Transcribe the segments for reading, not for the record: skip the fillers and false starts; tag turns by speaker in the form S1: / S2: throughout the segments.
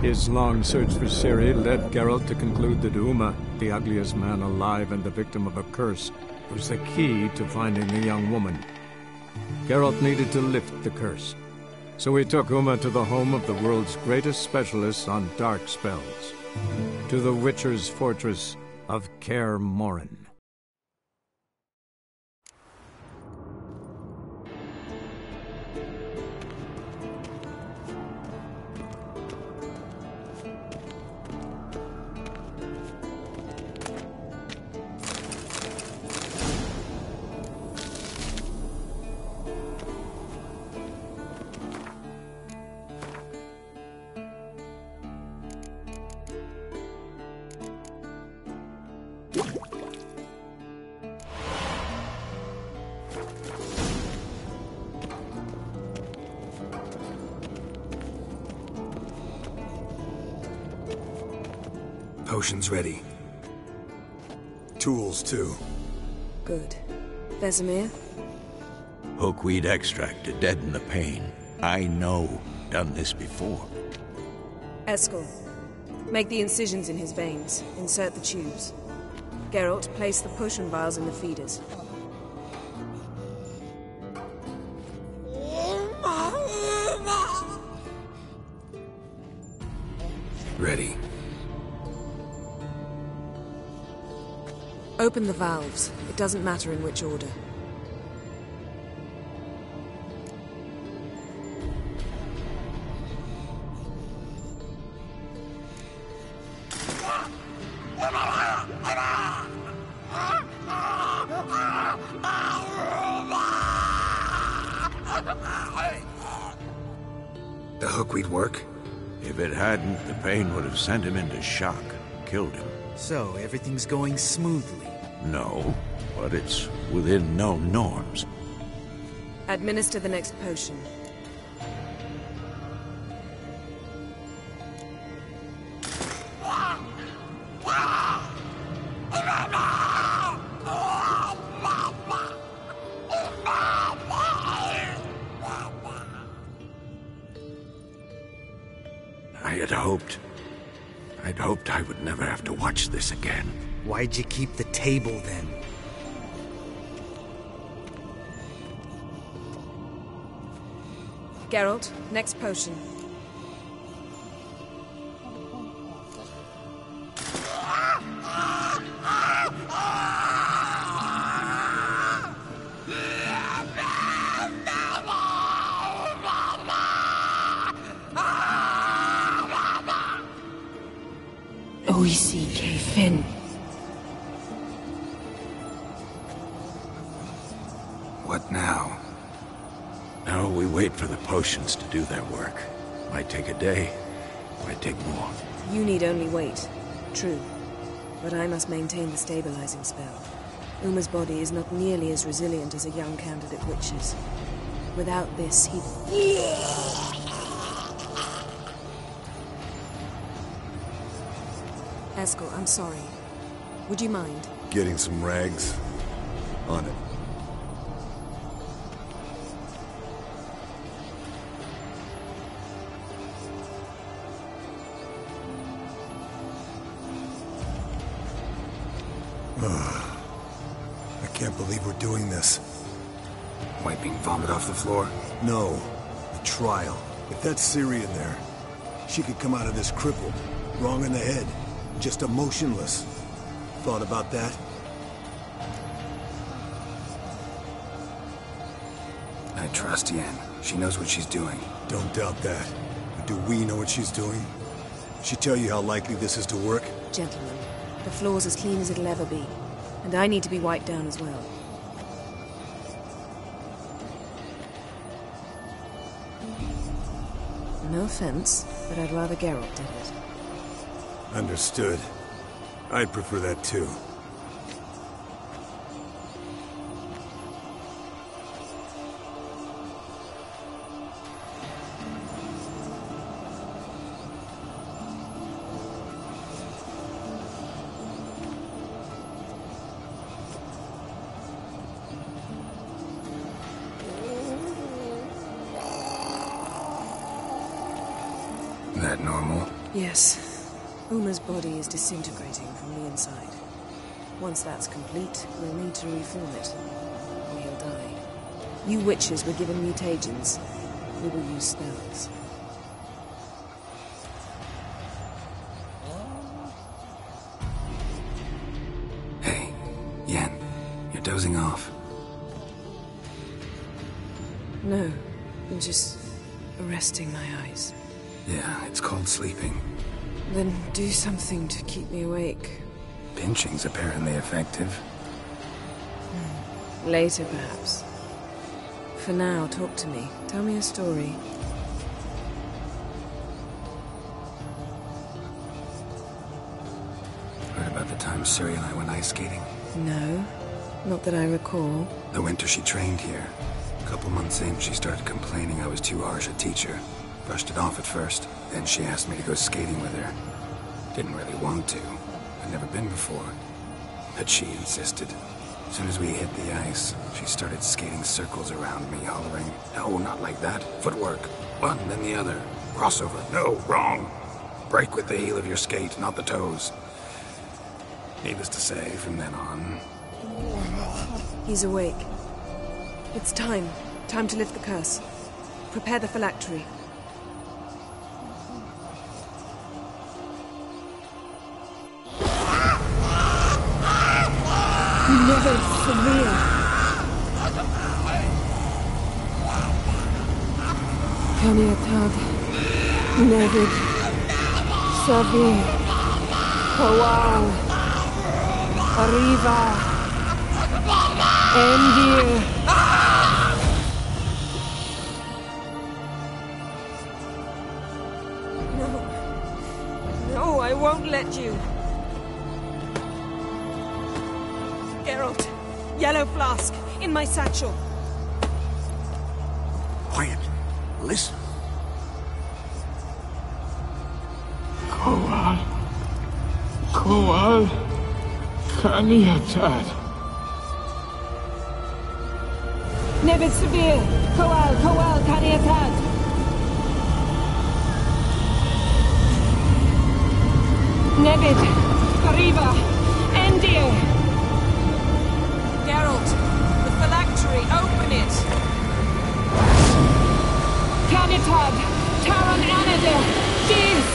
S1: His long search for Ciri led Geralt to conclude that Uma, the ugliest man alive and the victim of a curse, was the key to finding the young woman. Geralt needed to lift the curse, so he took Uma to the home of the world's greatest specialist on dark spells, to the Witcher's fortress of Kaer Morhen.
S2: Potions ready. Tools, too.
S3: Good. Vesemir?
S4: Hookweed extract to deaden the pain. I know. Done this before.
S3: Eskel. Make the incisions in his veins. Insert the tubes. Geralt, place the potion vials in the feeders.
S2: Ready.
S3: Open the valves. It doesn't matter in which order.
S2: The hookweed work?
S4: If it hadn't, the pain would have sent him into shock. Killed him.
S5: So, everything's going smoothly.
S4: No, but it's within known norms.
S3: Administer the next potion.
S4: I'd hoped I would never have to watch this again.
S5: Why'd you keep the table, then?
S3: Geralt, next potion.
S6: Oisi Finn.
S2: What now?
S4: Now we wait for the potions to do their work. Might take a day, might take more.
S3: You need only wait. True. But I must maintain the stabilizing spell. Uma's body is not nearly as resilient as a young candidate witch's. Without this, he... Eskel, I'm sorry. Would you mind?
S2: Getting some rags? On it. I can't believe we're doing this. Wiping vomit off the floor? No. The trial. If that's Ciri in there, she could come out of this crippled, wrong in the head, just emotionless. Thought about that? I trust Yen. She knows what she's doing. Don't doubt that. But do we know what she's doing? She tell you how likely this is to work?
S3: Gentlemen, the floor's as clean as it'll ever be. And I need to be wiped down as well. No offense, but I'd rather Geralt did it.
S2: Understood. I'd prefer that too. That normal?
S3: Yes. Uma's body is disintegrating from the inside. Once that's complete, we'll need to reform it, or he'll die. You witches were given mutagens. We will use spells.
S2: Hey, Yen, you're dozing off.
S3: No, I'm just resting my eyes.
S2: Yeah, it's called sleeping.
S3: Then do something to keep me awake.
S2: Pinching's apparently effective.
S3: Later, perhaps. For now, talk to me. Tell me a story.
S2: Heard about the time Ciri and I went ice skating?
S3: No, not that I recall.
S2: The winter she trained here. A couple months in, she started complaining I was too harsh a teacher. Brushed it off at first, then she asked me to go skating with her. Didn't really want to. I'd never been before. But she insisted. As soon as we hit the ice, she started skating circles around me, hollering, "No, not like that. Footwork. One, then the other. Crossover. No, wrong. Break with the heel of your skate, not the toes." Needless to say, from then on...
S3: He's awake. It's time. Time to lift the curse. Prepare the phylactery.
S6: Never severe. Kaniatad. Nevid. Savi. Kowal. Arriva. Endir.
S3: No, I won't let you. Geralt, yellow flask, in my satchel.
S2: Quiet. Listen.
S7: Kowal. Kowal. Kaniatad.
S6: Nevid severe. Kowal. Kaniatad. Nevid. Arriva. Endir.
S3: Geralt, the phylactery, open it!
S6: Kanitad. Taran Anadir. Dis.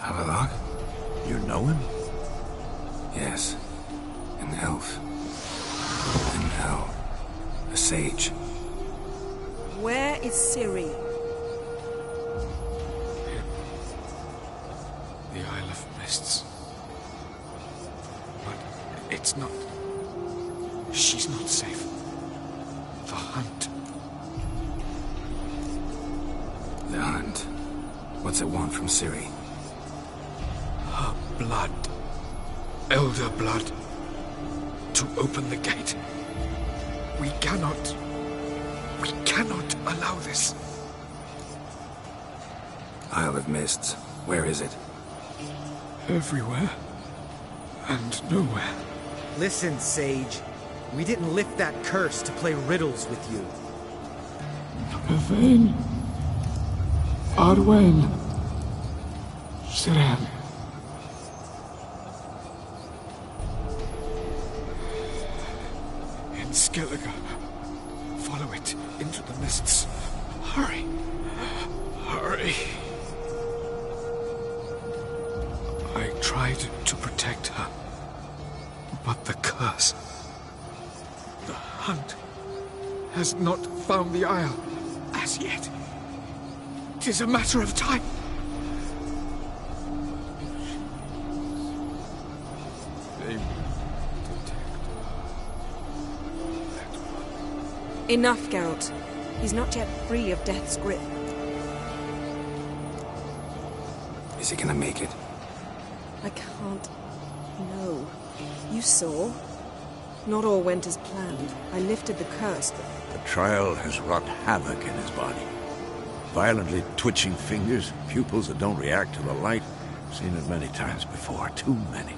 S2: Havelock?
S4: You know him?
S2: Yes. An elf. An elf. A sage.
S3: Where is Ciri?
S7: The Isle of Mists. But it's not... She's not safe. The hunt.
S2: The hunt. What's it want from Ciri?
S7: Her blood. Elder blood. To open the gate. We cannot allow this.
S2: Isle of Mists. Where is it?
S7: Everywhere. And nowhere.
S5: Listen, Sage. We didn't lift that curse to play riddles with you.
S7: Yvain. Arwen. Siren. In Skellige. Follow it into the mists. Hurry. Hurry. I tried to protect her. But the curse... The hunt has not found the Isle as yet. It is a matter of time. They will detect that one.
S3: Enough, Geralt. He's not yet free of death's grip.
S2: Is he gonna make it?
S3: I can't... No. You saw? Not all went as planned. I lifted the curse, but
S4: The trial has wrought havoc in his body. Violently twitching fingers, pupils that don't react to the light. Seen it many times before, too many.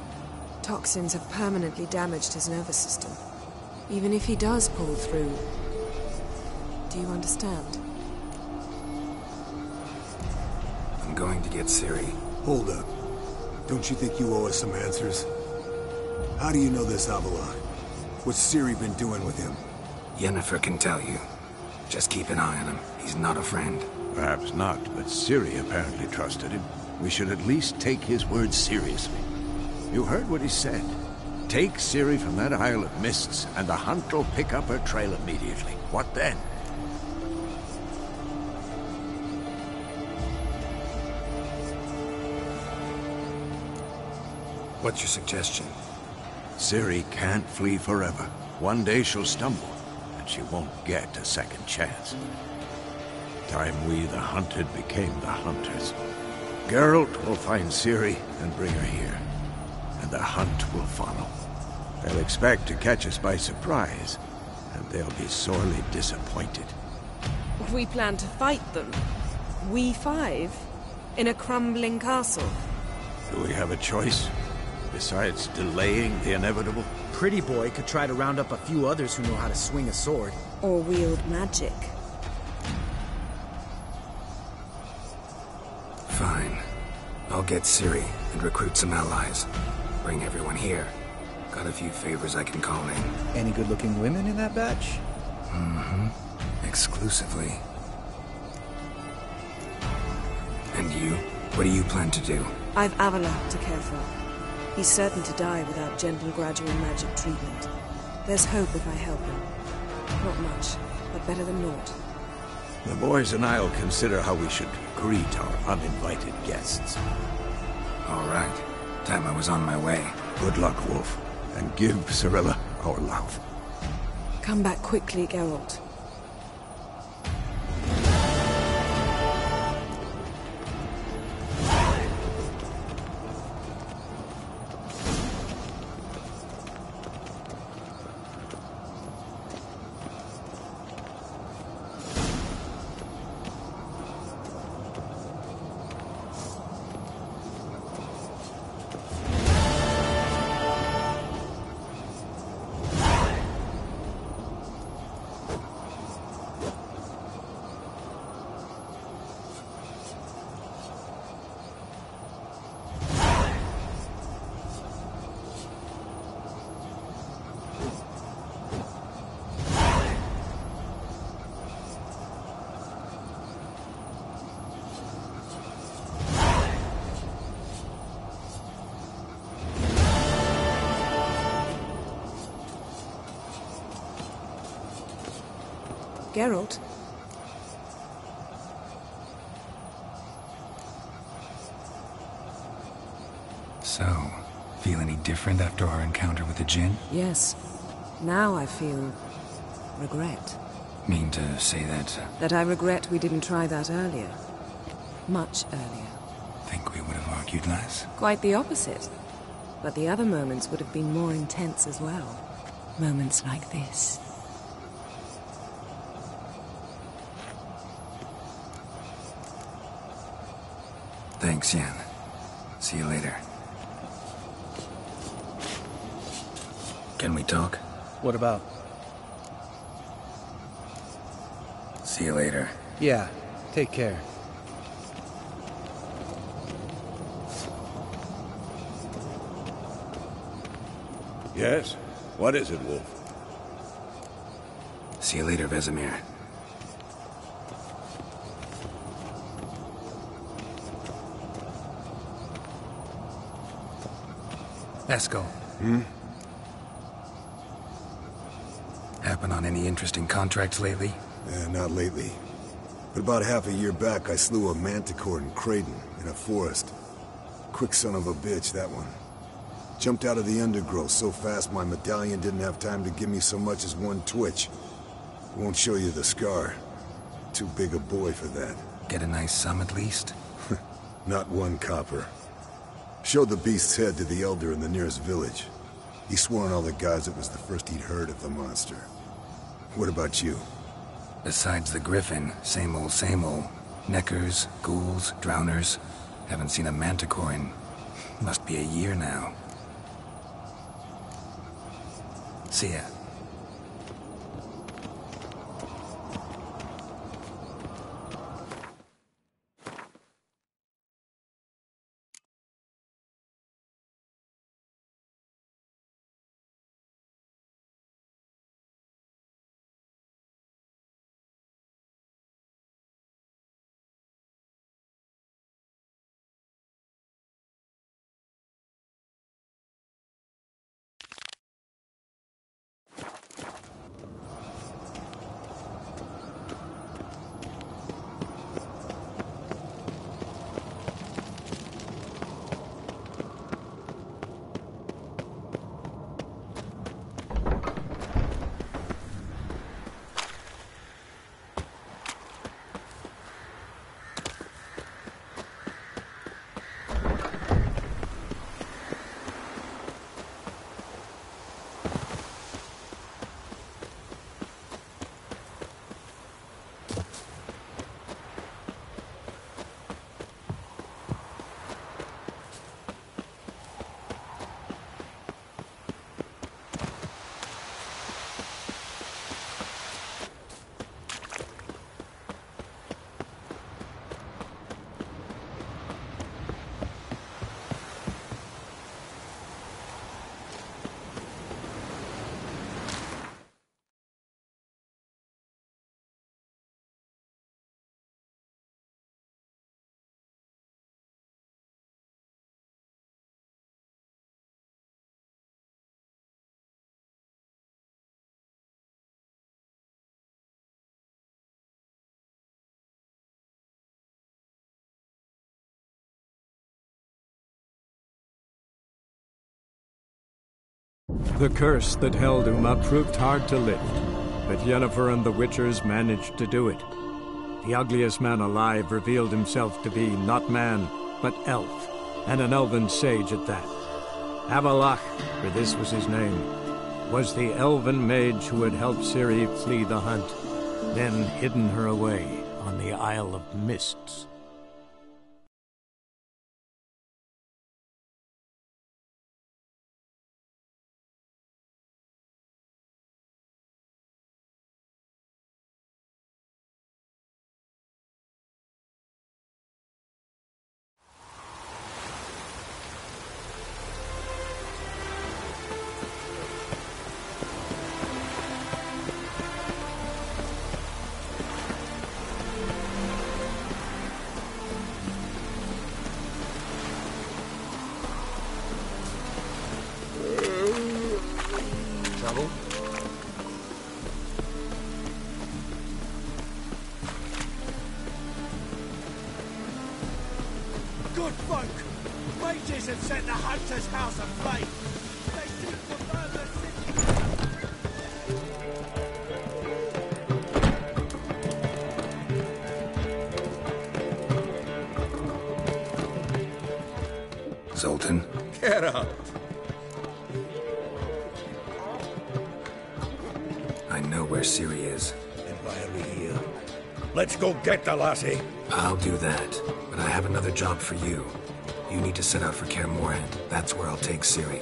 S3: Toxins have permanently damaged his nervous system. Even if he does pull through... Do you understand?
S8: I'm going to get Ciri.
S2: Hold up. Don't you think you owe us some answers? How do you know this Avila? What's Ciri been doing with him?
S8: Yennefer can tell you. Just keep an eye on him. He's not a friend.
S4: Perhaps not, but Ciri apparently trusted him. We should at least take his words seriously. You heard what he said. Take Ciri from that Isle of Mists, and the Hunt will pick up her trail immediately. What then?
S8: What's your suggestion?
S4: Ciri can't flee forever. One day she'll stumble, and she won't get a second chance. Time we, the hunted, became the hunters. Geralt will find Ciri and bring her here, and the hunt will follow. They'll expect to catch us by surprise, and they'll be sorely disappointed.
S3: We plan to fight them. We five? In a crumbling castle?
S4: Do we have a choice? Besides delaying the inevitable?
S5: Pretty Boy could try to round up a few others who know how to swing a sword.
S3: Or wield magic.
S8: Fine. I'll get Ciri and recruit some allies. Bring everyone here. Got a few favors I can call in.
S5: Any good-looking women in that batch?
S8: Mm-hmm. Exclusively. And you? What do you plan to do?
S3: I've Avila to care for. He's certain to die without gentle, gradual magic treatment. There's hope if I help him. Not much, but better than naught.
S4: The boys and I'll consider how we should greet our uninvited guests.
S8: All right. Time I was on my way.
S4: Good luck, Wolf. And give Cirilla our love.
S3: Come back quickly, Geralt. Geralt?
S8: So, feel any different after our encounter with the Jinn?
S3: Yes. Now I feel... regret.
S8: Mean to say that?
S3: That I regret we didn't try that earlier. Much earlier.
S8: Think we would have argued less?
S3: Quite the opposite. But the other moments would have been more intense as well. Moments like this.
S8: Thanks, Yen. See you later. Can we talk?
S5: What about?
S8: See you later.
S5: Yeah, take care.
S4: Yes? What is it, Wolf?
S8: See you later, Vesemir. Esco. Happen on any interesting contracts lately?
S2: Not lately. But about half a year back, I slew a manticore in Creighton, in a forest. Quick son of a bitch, that one. Jumped out of the undergrowth so fast my medallion didn't have time to give me so much as one twitch. Won't show you the scar. Too big a boy for that.
S8: Get a nice sum at least?
S2: Not one copper. Showed the beast's head to the elder in the nearest village. He swore on all the gods it was the first he'd heard of the monster. What about you?
S8: Besides the Griffin, same old, same old. Neckers, ghouls, drowners. Haven't seen a manticore in... must be a year now. See ya.
S1: The curse that held Uma proved hard to lift, but Yennefer and the Witchers managed to do it. The ugliest man alive revealed himself to be not man, but elf, and an elven sage at that. Avallac'h, for this was his name, was the elven mage who had helped Ciri flee the hunt, then hidden her away on the Isle of Mists.
S9: Good folk! Mages have set the Hunter's house aflame! They seek to burn the city!
S8: Zoltan?
S9: Get up!
S8: I know where Ciri is.
S9: And why are we here? Let's go get the lassie!
S8: I'll do that, but I have another job for you. You need to set out for Kaer Morhen. That's where I'll take Ciri.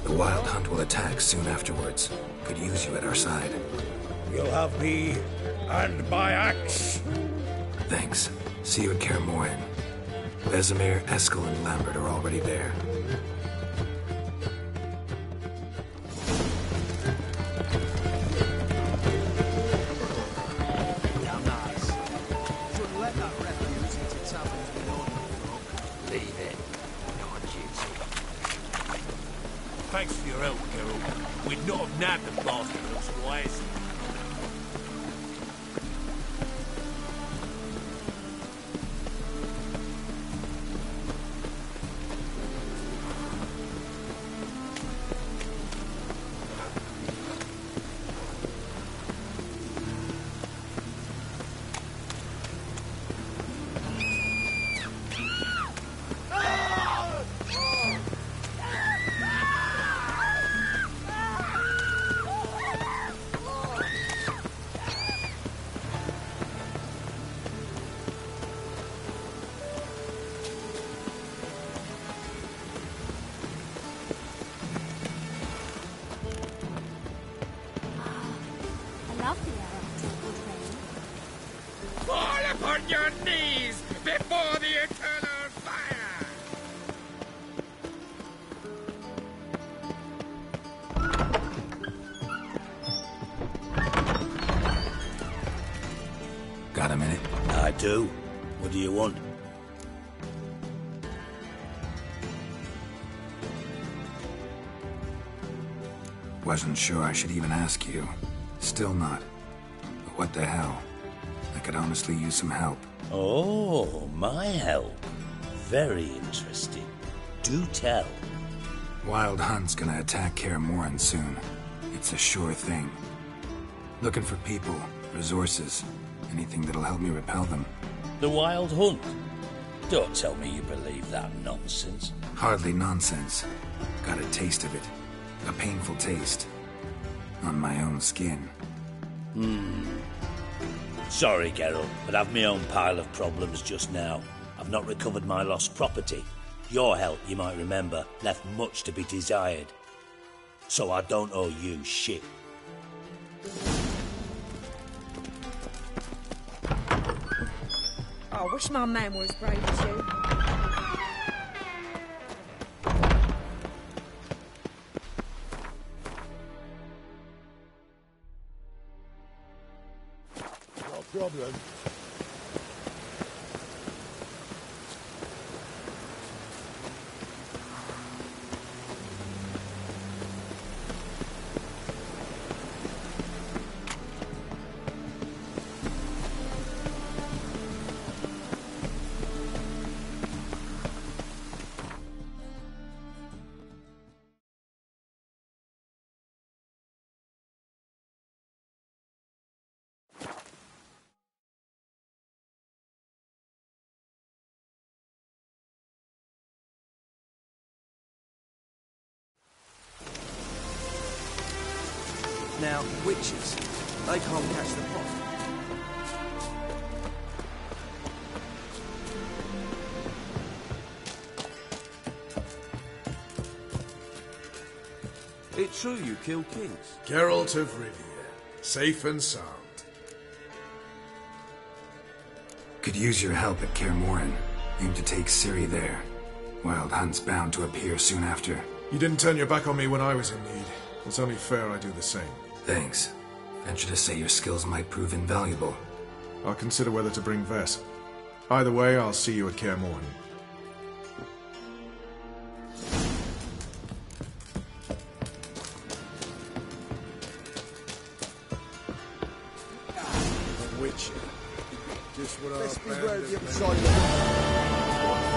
S8: The Wild Hunt will attack soon afterwards. Could use you at our side.
S9: You'll have me and my axe.
S8: Thanks. See you at Kaer Morhen. Vesemir, Eskel, and Lambert are already there.
S9: Thanks for your help, Geralt. We'd not have nabbed the bastard otherwise. do. What do you want?
S8: Wasn't sure I should even ask you. Still not. But what the hell? I could honestly use some help.
S9: Oh, my help. Very interesting. Do tell.
S8: Wild Hunt's gonna attack Kaer Morhen soon. It's a sure thing. Looking for people, resources, anything that'll help me repel them.
S9: The Wild Hunt? Don't tell me you believe that nonsense.
S8: Hardly nonsense. Got a taste of it. A painful taste. On my own skin.
S9: Sorry, Geralt, but I've my own pile of problems just now. I've not recovered my lost property. Your help, you might remember, left much to be desired. So I don't owe you shit.
S10: I wish my man were as brave as you.
S2: No problem.
S5: Now, witches, they can't catch the pot.
S11: It's true you kill kings.
S12: Geralt of Rivia, safe and sound.
S8: Could use your help at Kaer Morhen. Aim to take Ciri there. Wild Hunt's bound to appear soon after.
S12: You didn't turn your back on me when I was in need. It's only fair I do the same.
S8: Thanks. Venture to say your skills might prove invaluable.
S12: I'll consider whether to bring Vess. Either way, I'll see you at Kaer Morhen.
S2: Witcher. Just what I
S9: Best
S2: found
S9: beware
S2: in
S9: of the
S2: the
S9: other side of the wall.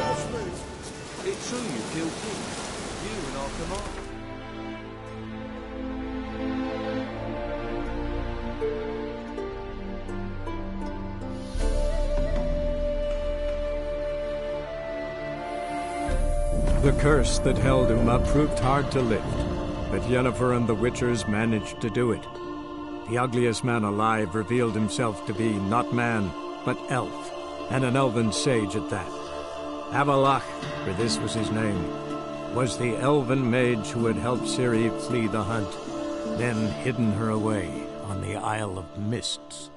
S11: It's true you kill kings. You and our command.
S1: The curse that held Uma proved hard to lift, but Yennefer and the Witchers managed to do it. The ugliest man alive revealed himself to be not man, but elf, and an elven sage at that. Avallac'h, for this was his name, was the elven mage who had helped Ciri flee the hunt, then hidden her away on the Isle of Mists.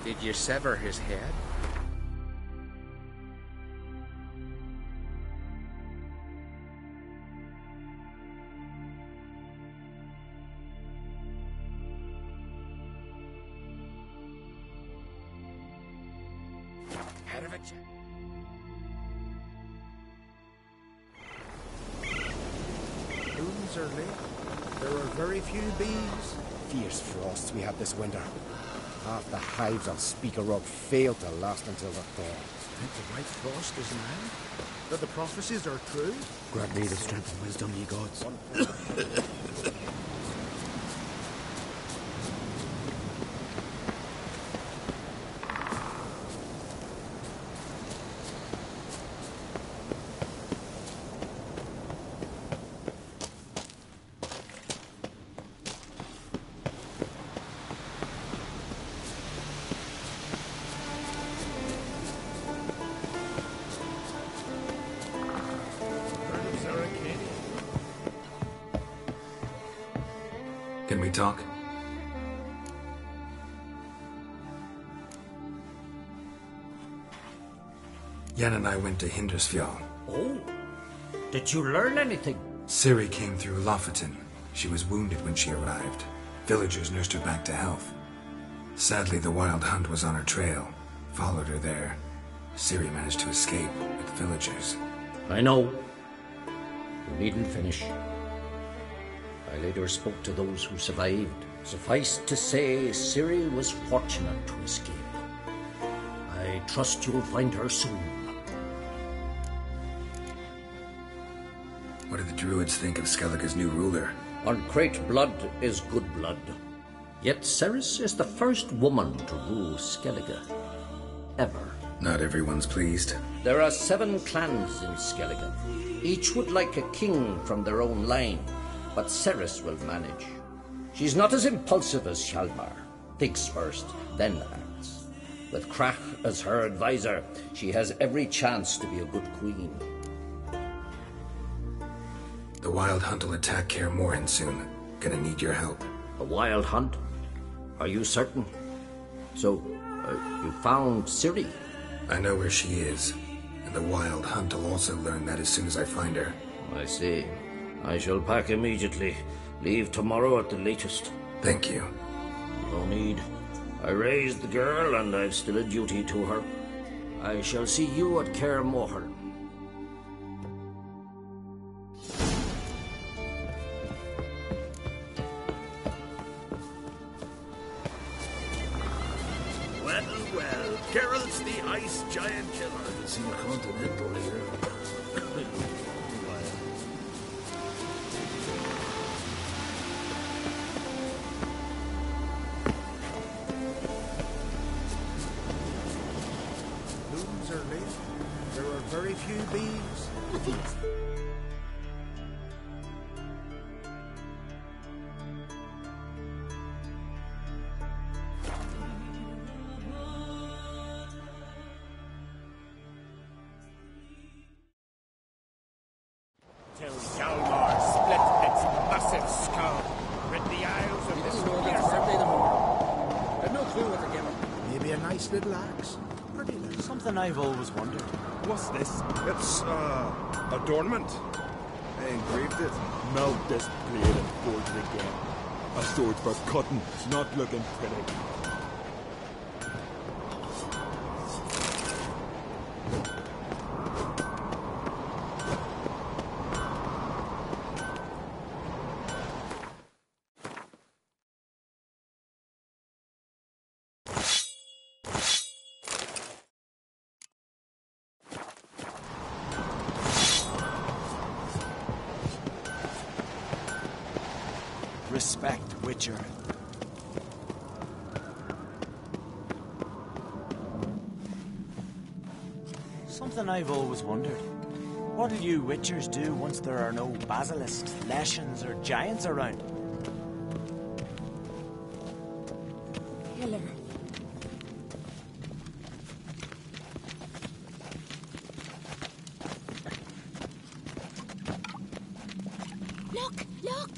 S5: Did you sever his head? Head of it.
S13: Moons are late. There are very few bees. Fierce frosts we had this winter. Half the hives on Speaker Rock failed to last until the thaw.
S2: Think the white frost is now? That the prophecies are true?
S13: Grant me the strength and wisdom, ye gods.
S8: Can we talk? Yen and I went to Hindarsfjall.
S9: Oh,
S14: Did you learn anything?
S8: Ciri came through Lofoten. She was wounded when she arrived. Villagers nursed her back to health. Sadly, the Wild Hunt was on her trail. Followed her there. Ciri managed to escape with villagers.
S14: I know. You needn't finish. I later spoke to those who survived. Suffice to say, Ciri was fortunate to escape. I trust you'll find her soon.
S8: What do the Druids think of Skellige's new ruler?
S14: Uncrate blood is good blood. Yet Cerys is the first woman to rule Skellige. Ever.
S8: Not everyone's pleased.
S14: There are 7 clans in Skellige. Each would like a king from their own line, but Cerys will manage. She's not as impulsive as Hjalmar. Thinks first, then acts. With Crach as her advisor, she has every chance to be a good queen.
S8: The Wild Hunt will attack Kaer Morhen soon. Gonna need your help.
S14: A Wild Hunt? Are you certain? So, you found Ciri?
S8: I know where she is. And the Wild Hunt will also learn that as soon as I find her.
S14: I see. I shall pack immediately. Leave tomorrow at the latest.
S8: Thank you.
S14: No need. I raised the girl, and I've still a duty to her. I shall see you at Kaer Morhen.
S4: Well, Geralt's the ice giant killer.
S2: I can see a continental here.
S13: Moons are late. There are very few bees.
S15: Till Hjalmar split its massive skull, rid the Isles of this
S13: I've no clue what they're giving. Maybe a nice little axe. Pretty little.
S11: Something I've always wondered.
S12: What's this? It's, adornment. I engraved it.
S16: Melt this blade and forge it again. A sword for cutting. It's not looking pretty. Respect, Witcher. Something I've always wondered. What'll you Witchers do once there are no basilisks, leshens, or giants around?
S3: Killer.
S10: Look! Look!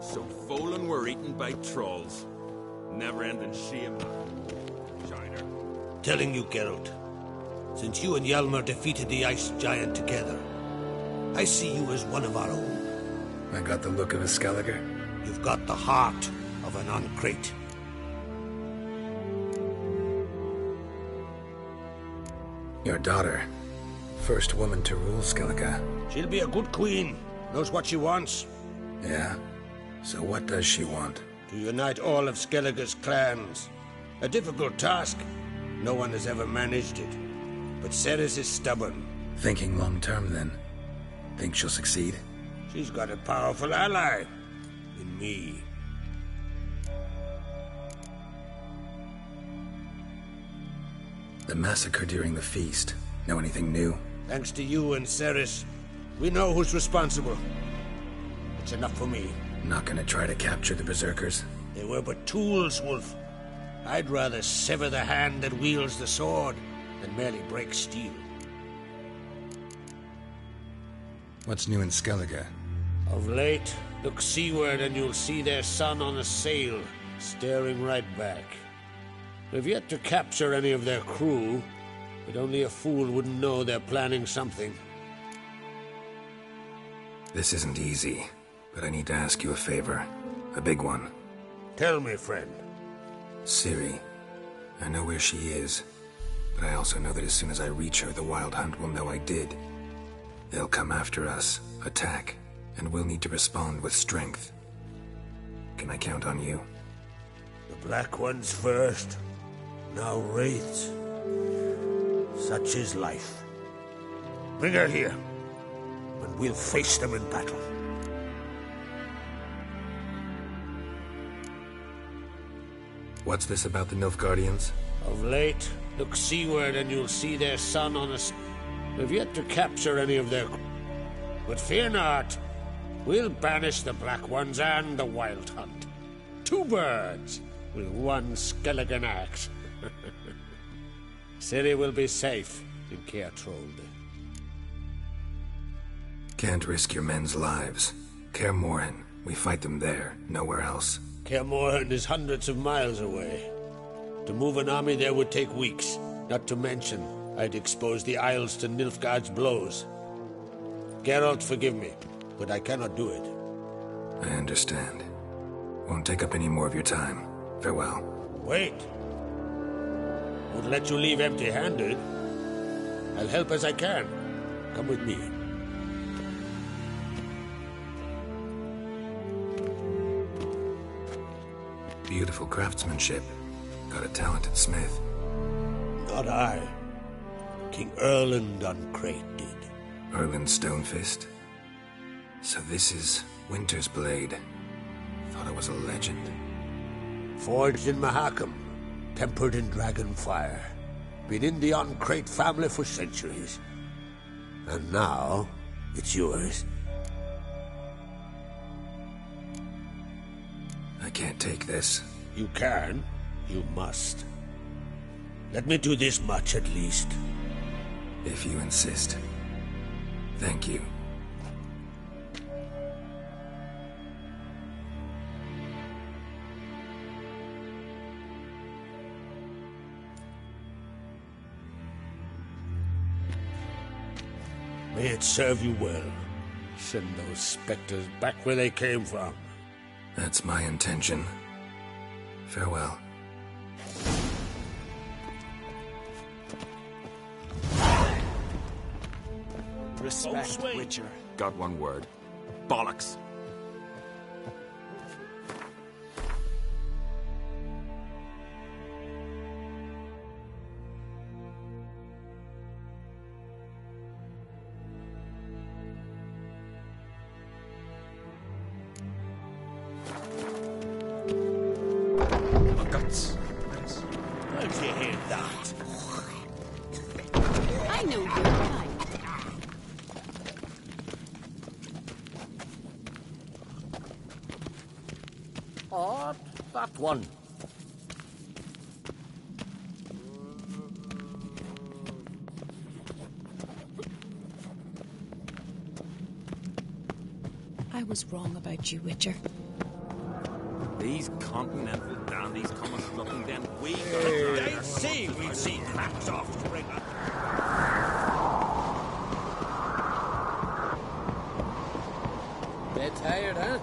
S11: So Folan were eaten by trolls. Never-ending shame, Shiner.
S9: Telling you, Geralt, since you and Hjalmar defeated the ice giant together, I see you as one of our own.
S8: I got the look of a Skellige.
S9: You've got the heart of an Uncrate.
S8: Your daughter. First woman to rule Skellige.
S9: She'll be a good queen. Knows what she wants.
S8: Yeah? So what does she want?
S9: To unite all of Skellige's clans. A difficult task. No one has ever managed it. But Cerys is stubborn.
S8: Thinking long term, then. Think she'll succeed?
S9: She's got a powerful ally. In me.
S8: The massacre during the feast. Know anything new?
S9: Thanks to you and Cerys, we know who's responsible. It's enough for me.
S8: Not gonna try to capture the Berserkers?
S9: They were but tools, Wolf. I'd rather sever the hand that wields the sword than merely break steel.
S8: What's new in Skellige?
S17: Of late, look seaward and you'll see their sun on a sail, staring right back. We've yet to capture any of their crew, but only a fool wouldn't know they're planning something.
S8: This isn't easy, but I need to ask you a favor. A big one.
S17: Tell me, friend.
S8: Ciri. I know where she is, but I also know that as soon as I reach her, the Wild Hunt will know I did. They'll come after us, attack, and we'll need to respond with strength. Can I count on you?
S17: The Black Ones first, now Wraiths. Such is life. Bring her here, and we'll face them in battle.
S8: What's this about the Nilfgaardians?
S17: Of late, look seaward and you'll see their sun on a... We've yet to capture any of their... But fear not. We'll banish the Black Ones and the Wild Hunt. 2 birds with 1 Skelligan axe. Ciri will be safe in Caer Trolde.
S8: Can't risk your men's lives. Kaer Morhen. We fight them there, nowhere else.
S17: Kaer Morhen is hundreds of miles away. To move an army there would take weeks. Not to mention, I'd expose the Isles to Nilfgaard's blows. Geralt, forgive me, but I cannot do it.
S8: I understand. Won't take up any more of your time. Farewell.
S17: Wait. Won't let you leave empty-handed. I'll help as I can. Come with me.
S8: Beautiful craftsmanship. Got a talented smith.
S17: Not I. King Erland Uncrate did.
S8: Erland Stonefist? So this is Winter's Blade. Thought it was a legend.
S17: Forged in Mahakam. Tempered in dragon fire. Been in the Uncrate family for centuries. And now, it's yours.
S8: I can't take this.
S17: You can. You must. Let me do this much at least.
S8: If you insist. Thank you.
S17: May it serve you well. Send those specters back where they came from.
S8: That's my intention. Farewell.
S16: Respect, Witcher.
S18: Got one word. Bollocks.
S17: Guts. Don't you hear that?
S10: I know your kind.
S14: Or that one.
S3: I was wrong about you, Witcher.
S18: These continental dandies come and looking then we
S17: They see we'd see claps off Springer.
S14: Bit tired, huh?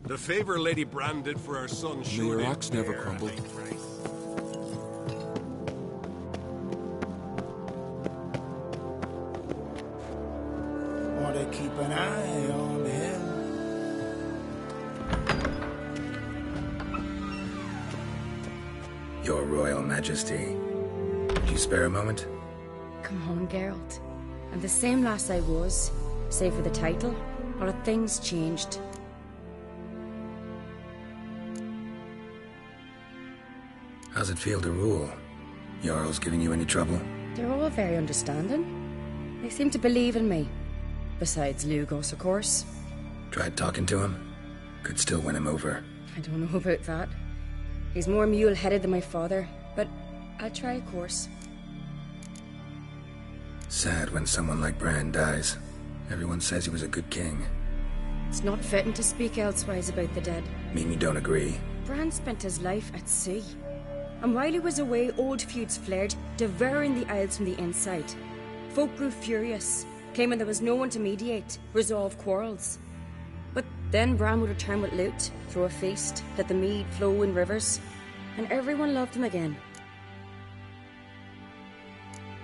S19: The favor Lady Brand did for our son
S7: May your axe never crumble.
S13: Want to keep an eye on him.
S8: Your Royal Majesty. Could you spare a moment?
S20: Come on, Geralt. I'm the same lass I was, save for the title. A lot of things changed.
S8: How's it feel to rule? Jarl's giving you any trouble?
S20: They're all very understanding. They seem to believe in me. Besides Lugos, of course.
S8: Tried talking to him? Could still win him over.
S20: I don't know about that. He's more mule-headed than my father, but I'll try, of course.
S8: Sad when someone like Bran dies. Everyone says he was a good king.
S20: It's not fitting to speak elsewise about the dead.
S8: Mean you don't agree?
S20: Bran spent his life at sea. And while he was away, old feuds flared, devouring the Isles from the inside. Folk grew furious, claiming there was no one to mediate, resolve quarrels. But then Bran would return with loot, throw a feast, let the mead flow in rivers, and everyone loved him again.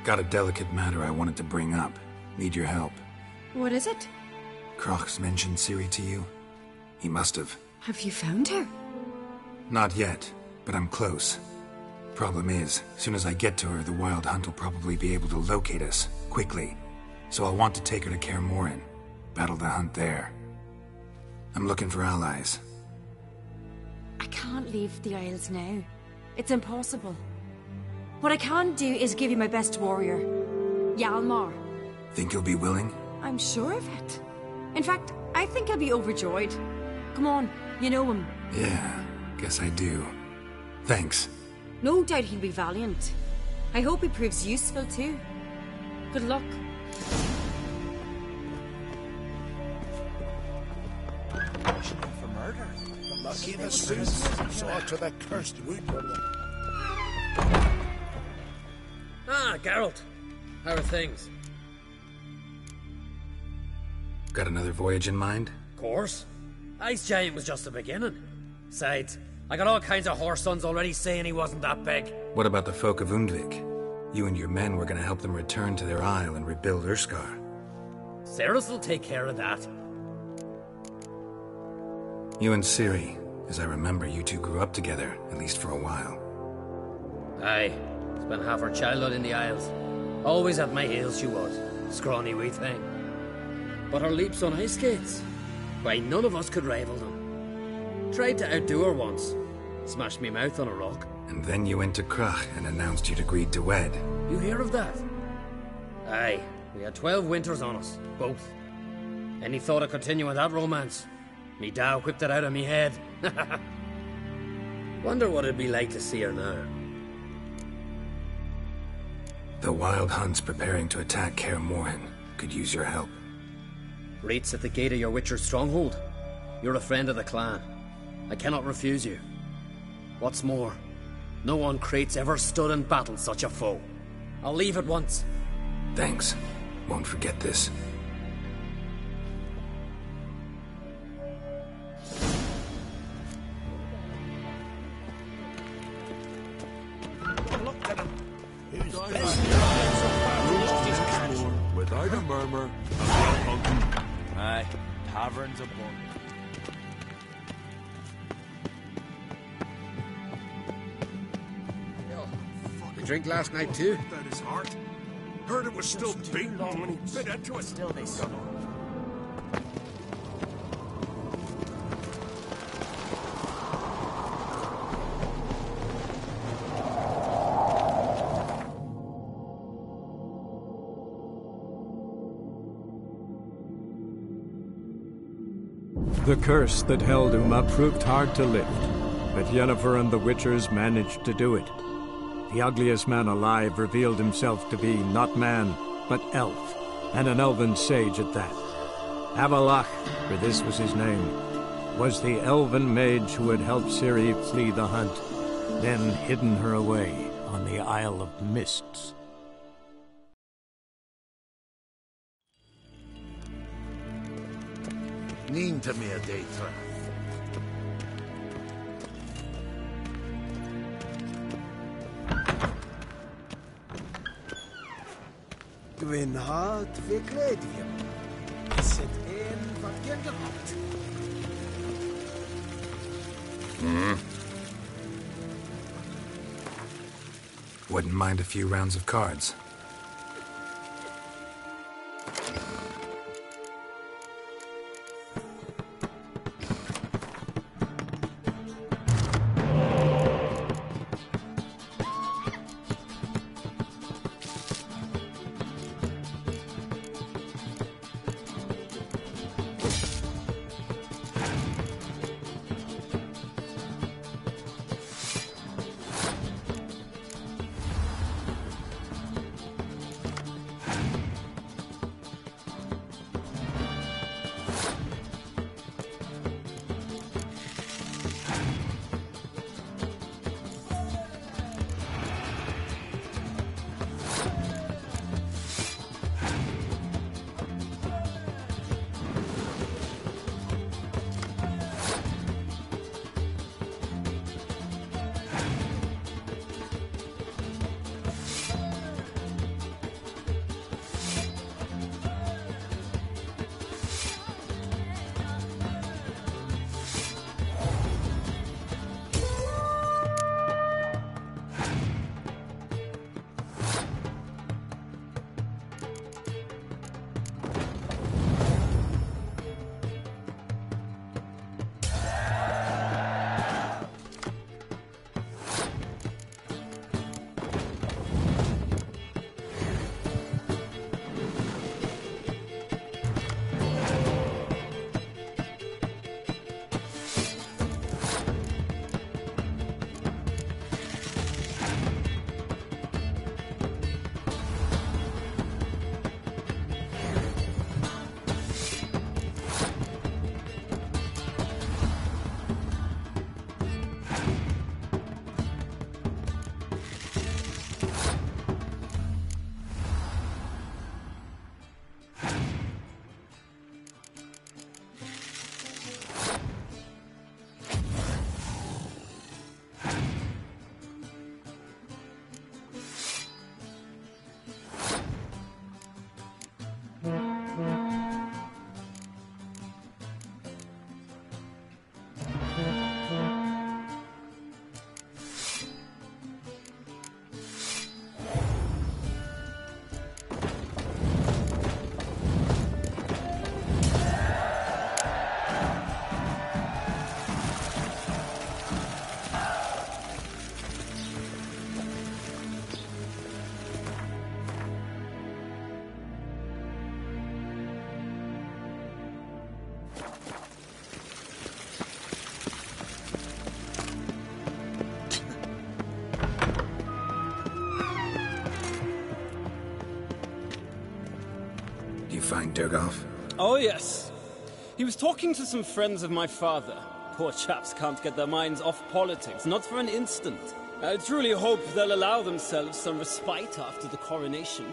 S8: Got a delicate matter I wanted to bring up. Need your help.
S20: What is it?
S8: Crach's mentioned Ciri to you? He must have.
S20: Have you found her?
S8: Not yet, but I'm close. Problem is, soon as I get to her, the Wild Hunt will probably be able to locate us, quickly. So I'll want to take her to Kaer Morhen. Battle the hunt there. I'm looking for allies.
S20: I can't leave the Isles now. It's impossible. What I can do is give you my best warrior, Hjalmar.
S8: Think you'll be willing?
S20: I'm sure of it. In fact, I think he'll be overjoyed. Come on, you know him.
S8: Yeah, guess I do. Thanks.
S20: No doubt he'll be valiant. I hope he proves useful too. Good luck.
S13: For murder.
S15: Lucky the Sins saw to the cursed wood.
S11: Ah, Geralt. How are things?
S8: Got another voyage in mind?
S11: Of course. Ice Giant was just the beginning. Besides, I got all kinds of horse sons already saying he wasn't that big.
S8: What about the folk of Undvik? You and your men were gonna help them return to their isle and rebuild Urskar.
S11: Cerys will take care of that.
S8: You and Ciri. As I remember, you two grew up together, at least for a while.
S11: Aye. Spent half her childhood in the Isles. Always at my heels she was. Scrawny wee thing. But her leaps on ice skates? Why, none of us could rival them. Tried to outdo her once. Smashed me mouth on a rock.
S8: And then you went to Crach and announced you'd agreed to wed.
S11: You hear of that? Aye. We had 12 winters on us. Both. Any thought of continuing that romance? Me Dow whipped it out of me head. Wonder what it'd be like to see her now.
S8: The Wild Hunt's preparing to attack Kaer Morhen. Could use your help.
S11: Rates at the gate of your Witcher's stronghold. You're a friend of the clan. I cannot refuse you. What's more, no one Krait's ever stood and battled such a foe. I'll leave at once.
S8: Thanks. Won't forget this.
S19: Without a murmur.
S16: Aye, taverns aboard.
S17: You drink last night too?
S19: That his heart. Heard it was still beating when he bit into it.
S16: Still they snore.
S1: The curse that held Uma proved hard to lift, but Yennefer and the Witchers managed to do it. The ugliest man alive revealed himself to be not man, but elf, and an elven sage at that. Avallac'h, for this was his name, was the elven mage who had helped Ciri flee the hunt, then hidden her away on the Isle of Mists.
S15: Nín to me a data.
S13: Dwi'n hard fi credu. Sut ein fagien gyfod.
S8: Wouldn't mind a few rounds of cards. Find Durgoff?
S21: Oh, yes. He was talking to some friends of my father. Poor chaps can't get their minds off politics, not for an instant. I truly hope they'll allow themselves some respite after the coronation.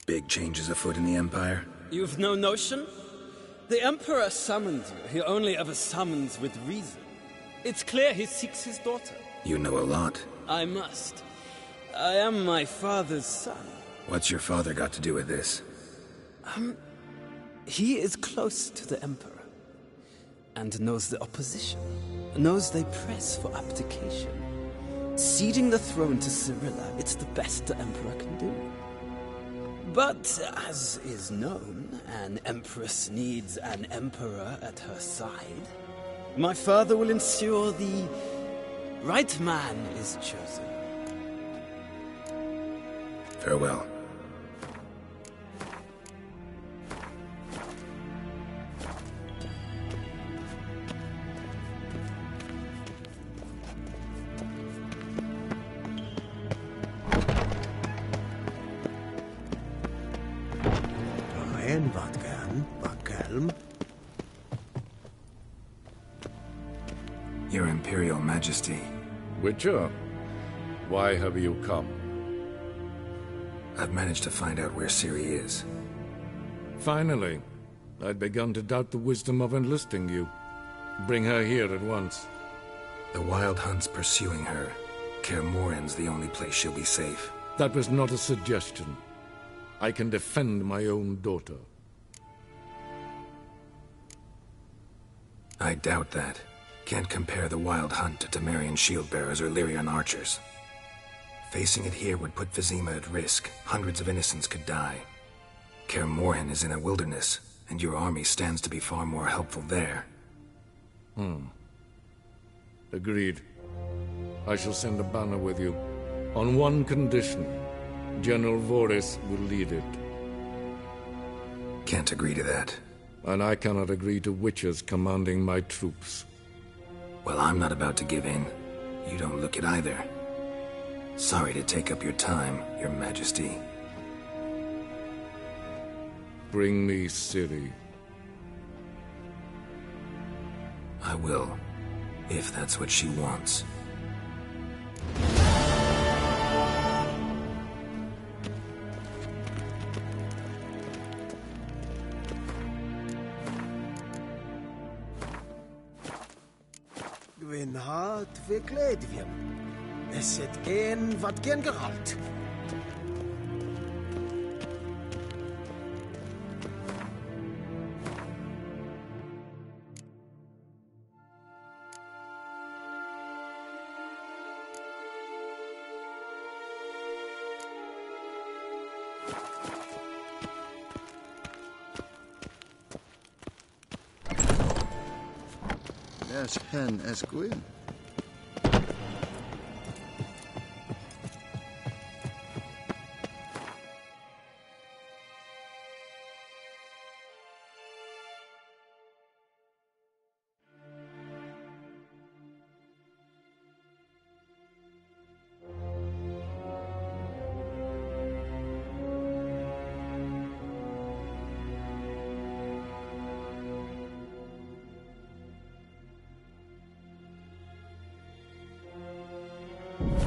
S8: Big changes afoot in the Empire?
S21: You've no notion? The Emperor summoned you. He only ever summons with reason. It's clear he seeks his daughter.
S8: You know a lot.
S21: I must. I am my father's son.
S8: What's your father got to do with this?
S21: He is close to the Emperor. And knows the opposition. Knows they press for abdication. Ceding the throne to Cirilla, it's the best the Emperor can do. But, as is known, an Empress needs an Emperor at her side. My father will ensure the right man is chosen.
S8: Farewell. Your Imperial Majesty.
S1: Witcher, why have you come?
S8: I've managed to find out where Ciri is.
S1: Finally. I'd begun to doubt the wisdom of enlisting you. Bring her here at once.
S8: The Wild Hunt's pursuing her. Kaer Morhen's the only place she'll be safe.
S1: That was not a suggestion. I can defend my own daughter.
S8: I doubt that. Can't compare the Wild Hunt to Temerian shield-bearers or Lyrian archers. Facing it here would put Vizima at risk. Hundreds of innocents could die. Kaer Morhen is in a wilderness, and your army stands to be far more helpful there.
S1: Agreed. I shall send a banner with you. On one condition. General Voris will lead it.
S8: Can't agree to that.
S1: And I cannot agree to Witchers commanding my troops.
S8: Well, I'm not about to give in. You don't look it either. Sorry to take up your time, Your Majesty.
S1: Bring me Ciri.
S8: I will, if that's what she wants.
S13: Gwyn hat fe gledfiam. Eset gen vad gen Geralt.
S22: There's hen as Gwyn.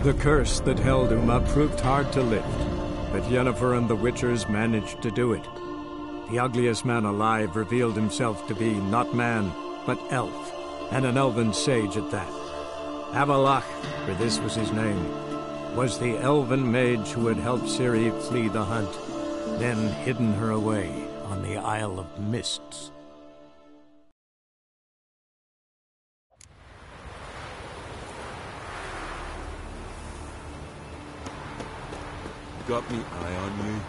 S1: The curse that held Uma proved hard to lift, but Yennefer and the Witchers managed to do it. The ugliest man alive revealed himself to be not man, but elf, and an elven sage at that. Avallac'h, for this was his name, was the elven mage who had helped Ciri flee the hunt, then hidden her away on the Isle of Mists.
S5: Got me eye on you?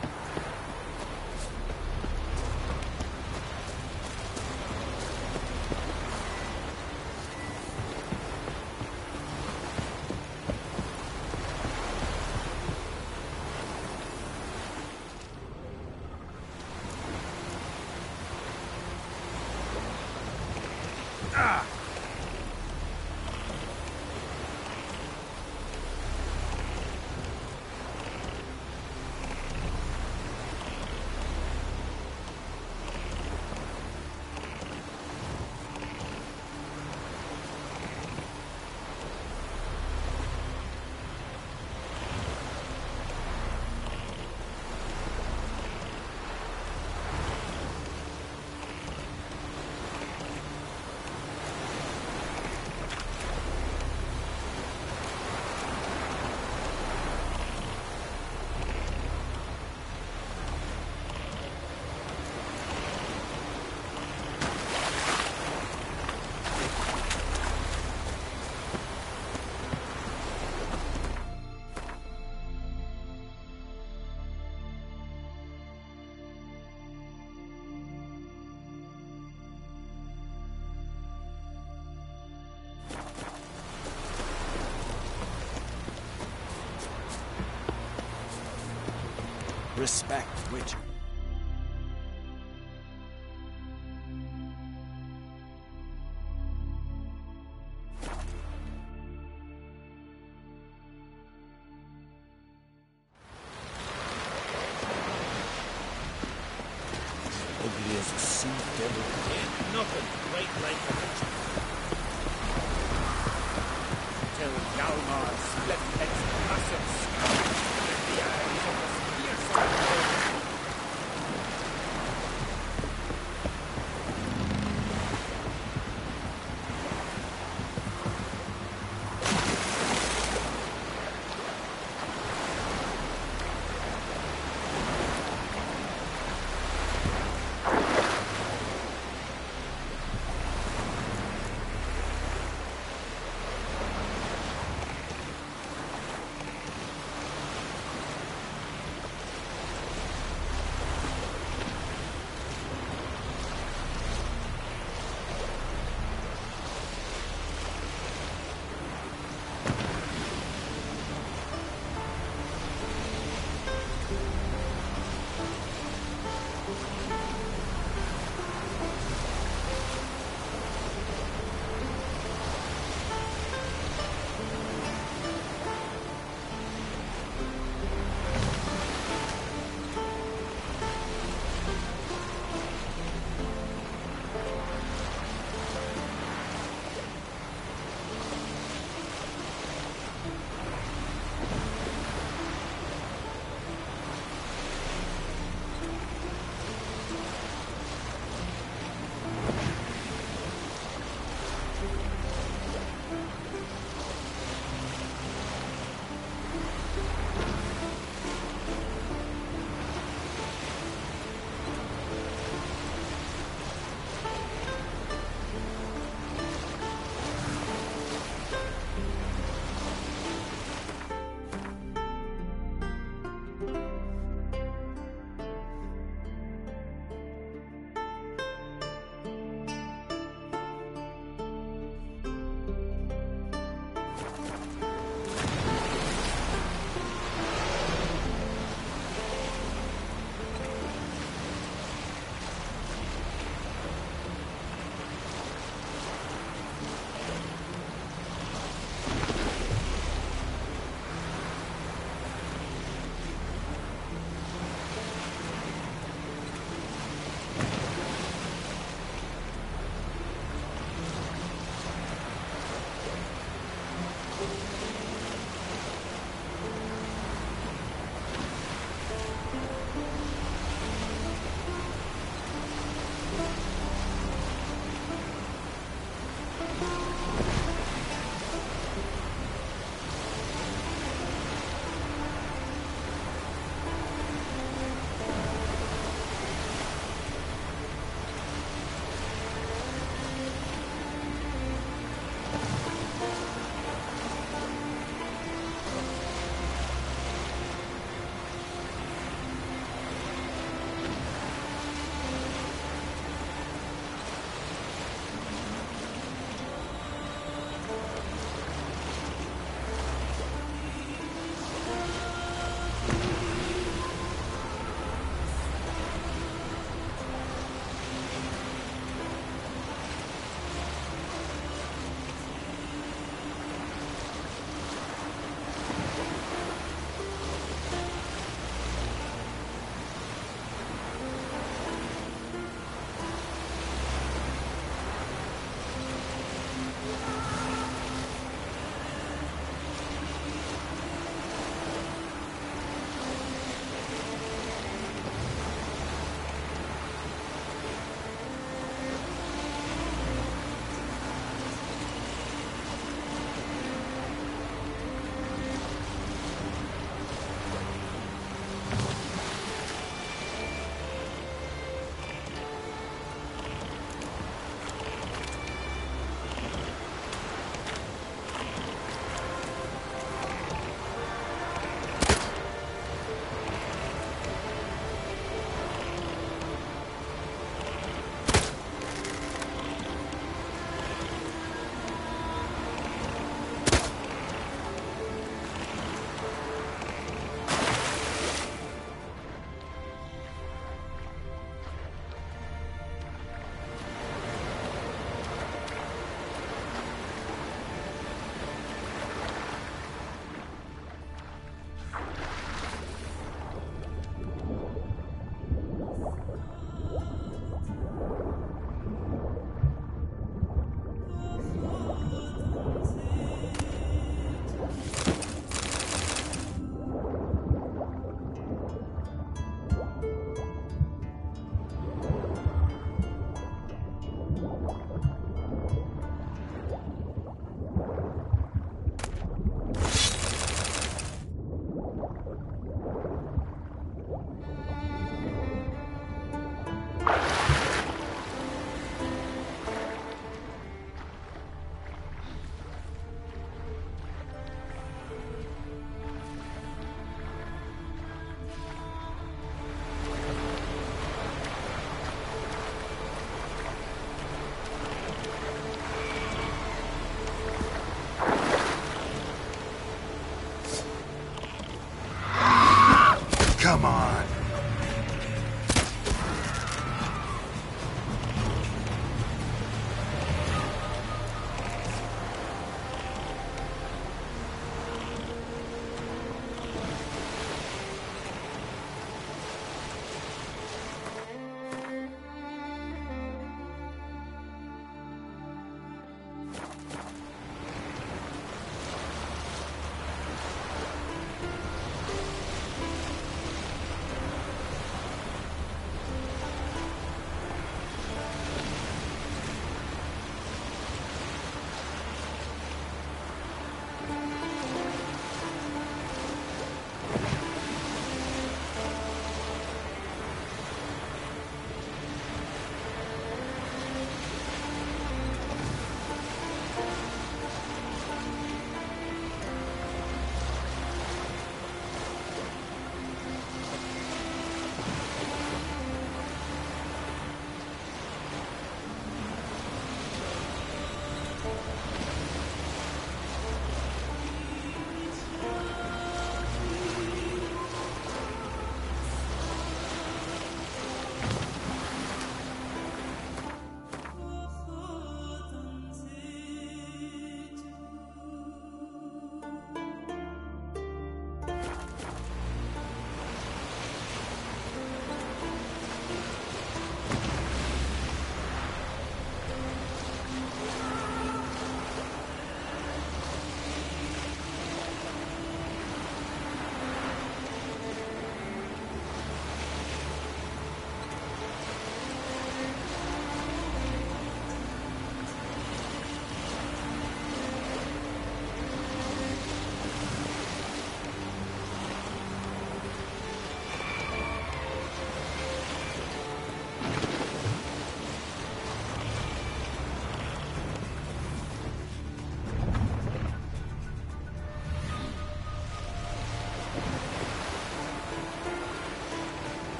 S16: Respect, Witcher.
S15: Ugly as a sea devil.
S17: Ain't nothing quite like a witcher.
S15: Till Galmar split its massive skull with the eyes of the fearsome.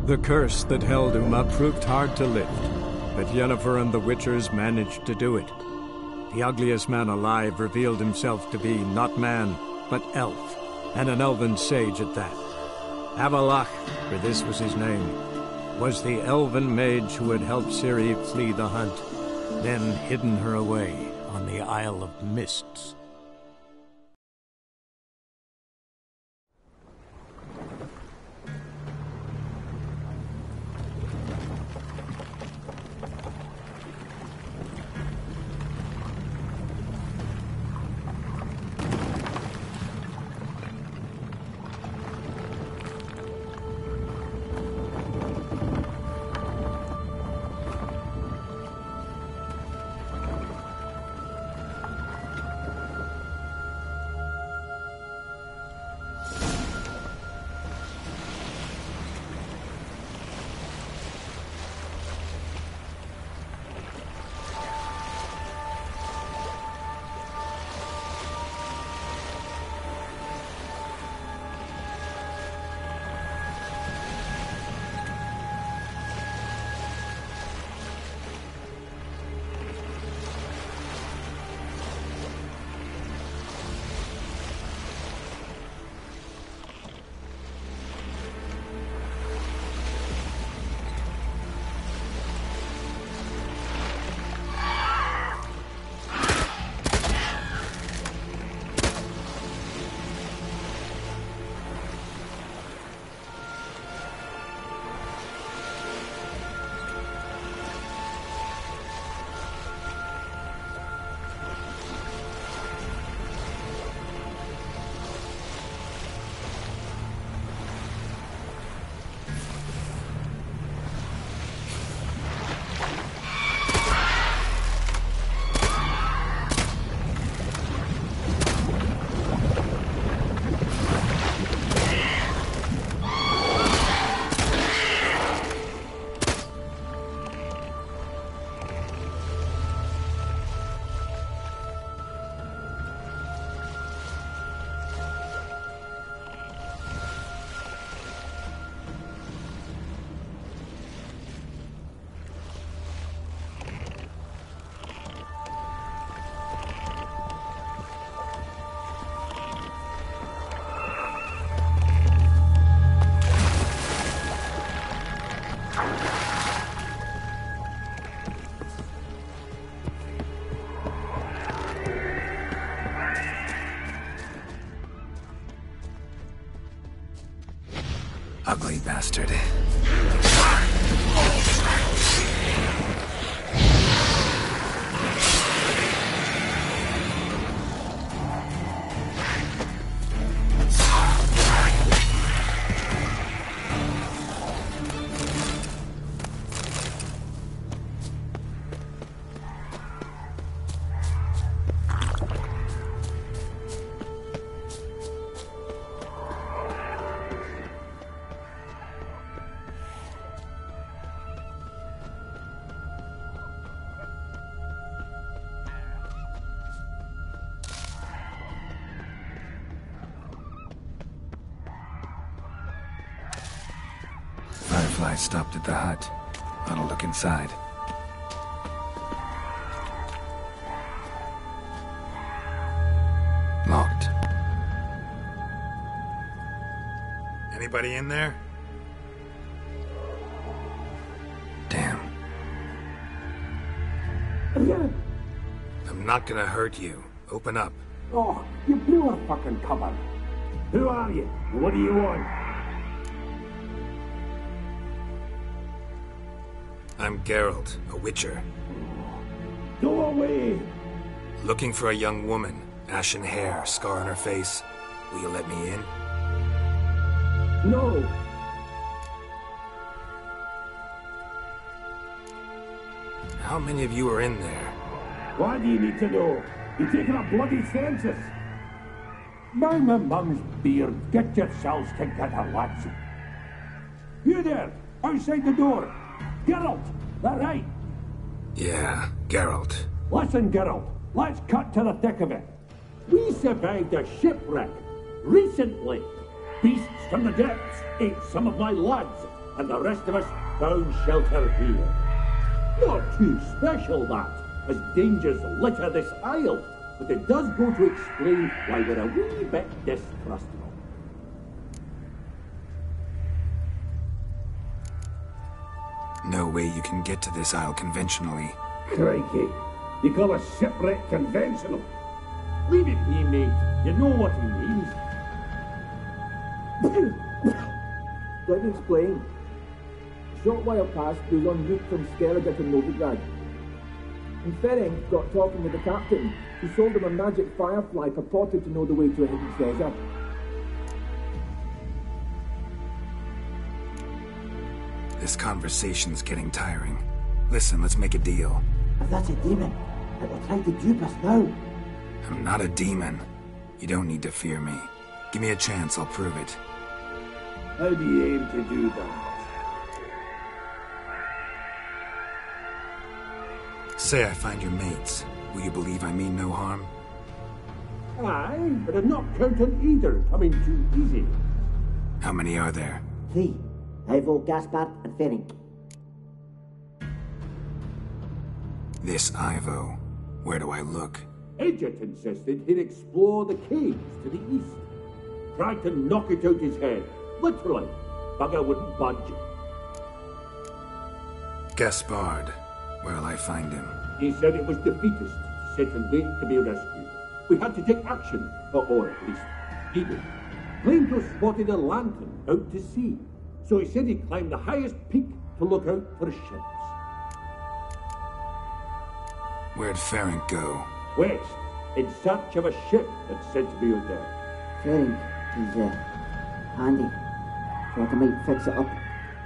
S1: The curse that held Uma proved hard to lift, but Yennefer and the Witchers managed to do it. The ugliest man alive revealed himself to be not man, but elf, and an elven sage at that. Avallac'h, for this was his name, was the elven mage who had helped Ciri flee the hunt, then hidden her away on the Isle of Mists.
S8: Ugly bastard. Firefly stopped at the hut. I'll look inside. Locked.
S12: Anybody in there?
S8: Damn. I'm not gonna hurt you. Open up.
S4: Oh, you blew a fucking cover. Who are you? What do you want?
S8: I'm Geralt, a Witcher.
S4: Go away!
S8: Looking for a young woman. Ashen hair, scar on her face. Will you let me in?
S4: No!
S8: How many of you are in there?
S4: Why do you need to know? You're taking a bloody census! By my mum's beard, get yourselves together, lads. You there, outside the door. Geralt, that right?
S8: Yeah, Geralt.
S4: Listen, Geralt, let's cut to the thick of it. We survived a shipwreck recently. Beasts from the depths ate some of my lads. and the rest of us found shelter here. Not too special, that, as dangers litter this isle, but it does go to explain why we're a wee bit distrustful.
S8: No way you can get to this isle conventionally.
S4: Crikey, you call a shipwreck conventional? Leave it be, mate. You know what he means.
S2: Let me explain. A short while past, we was en route from Skellige to Novigrad. And Ferenc got talking with the captain, who sold him a magic firefly purported to know the way to a hidden treasure.
S8: This conversation's getting tiring. Listen, let's make a deal.
S2: If that's a demon, it will try to dupe us now.
S8: I'm not a demon. You don't need to fear me. Give me a chance, I'll prove it.
S4: How do you aim to do that?
S8: Say I find your mates. Will you believe I mean no harm?
S4: Aye, but I'm not counting either coming too easy.
S8: How many are there?
S2: 3. Ivo, Gaspard, and Ferenc.
S8: This Ivo. Where do I look?
S4: Edget insisted he'd explore the caves to the east. Tried to knock it out his head. Literally. Bugger wouldn't budge.
S8: Gaspard. Where'll I find him?
S4: He said it was defeatist, set and wait to be rescued. We had to take action, or at least he did. Claimed to have spotted a lantern out to sea. So he said he'd climb the highest peak to look out for ships.
S8: Where'd Ferenc go?
S4: West, in search of a ship that's said to be out there.
S2: Ferenc is, handy. Thought I might fix it up.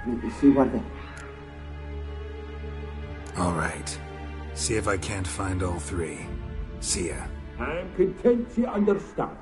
S2: Make it seaworthy.
S8: All right. See if I can't find all 3. See ya.
S4: I'm content to understand.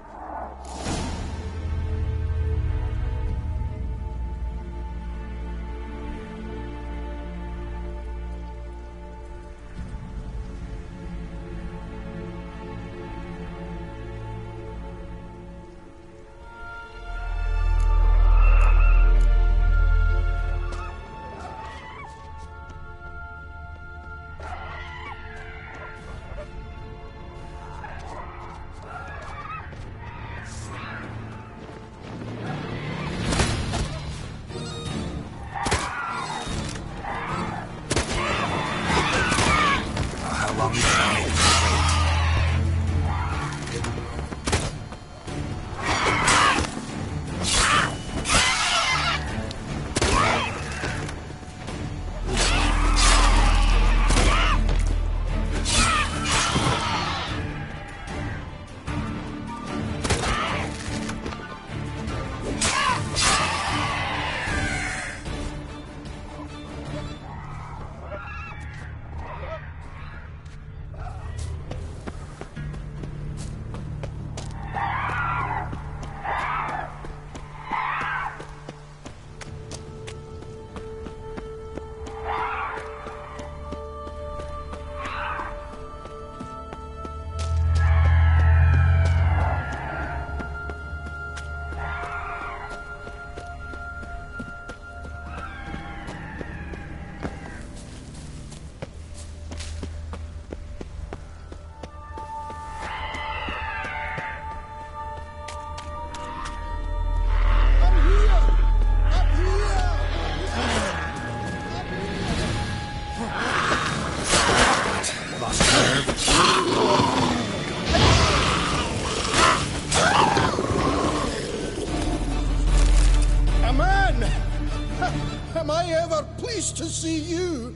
S6: To see you.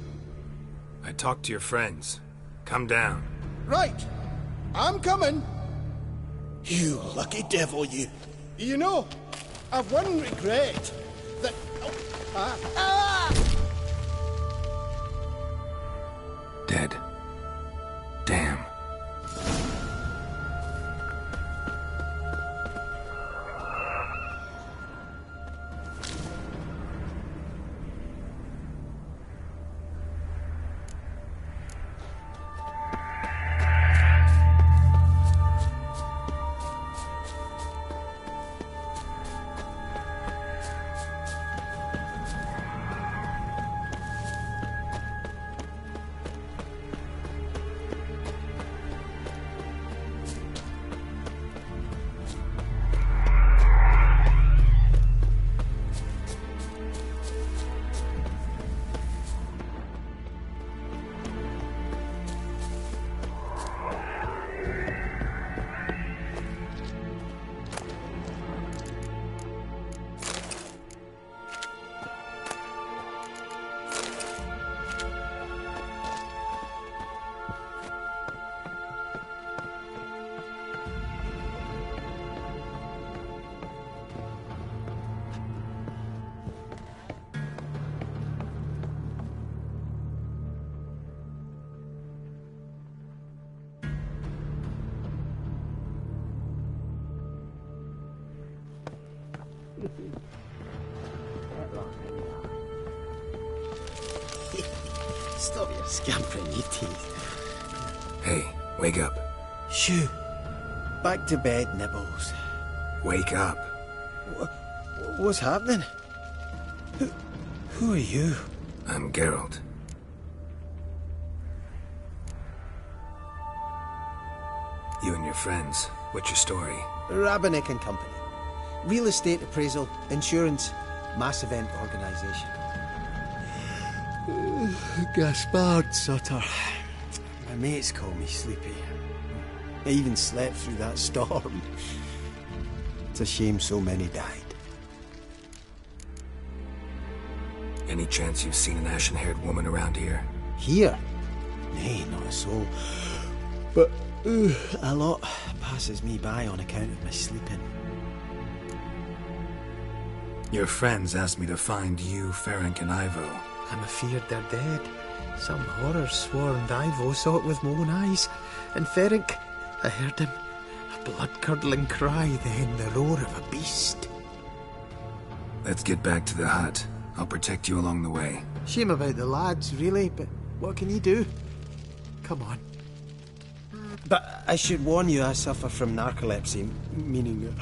S8: I talked to your friends. Come down.
S6: Right. I'm coming. You lucky devil, you. You know, I've one regret. That...
S8: Dead. Damn.
S13: Stop your scampering, you teeth.
S8: Hey, wake up.
S13: Shoo. Back to bed, Nibbles.
S8: Wake up.
S13: What's happening? Who are you?
S8: I'm Geralt. You and your friends. What's your story?
S13: Rabenik and Company. Real estate appraisal, insurance, mass event organisation. Gaspard Sutter. My mates call me Sleepy. I even slept through that storm. It's a shame so many died.
S8: Any chance you've seen an ashen-haired woman around here?
S13: Here? Nay, not a soul. But a lot passes me by on account of my sleeping.
S8: Your friends asked me to find you, Ferenc, and Ivo.
S9: I'm afeard they're dead. Some horror-sworn Ivo saw it with my own eyes. And Ferenc, I heard him. A blood-curdling cry, then the roar of a beast.
S8: Let's get back to the hut. I'll protect you along the way.
S9: Shame about the lads, really, but what can you do? Come on.
S13: But I should warn you, I suffer from narcolepsy, meaning...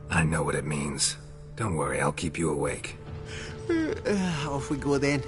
S8: I know what it means. Don't worry, I'll keep you awake.
S9: Off we go then.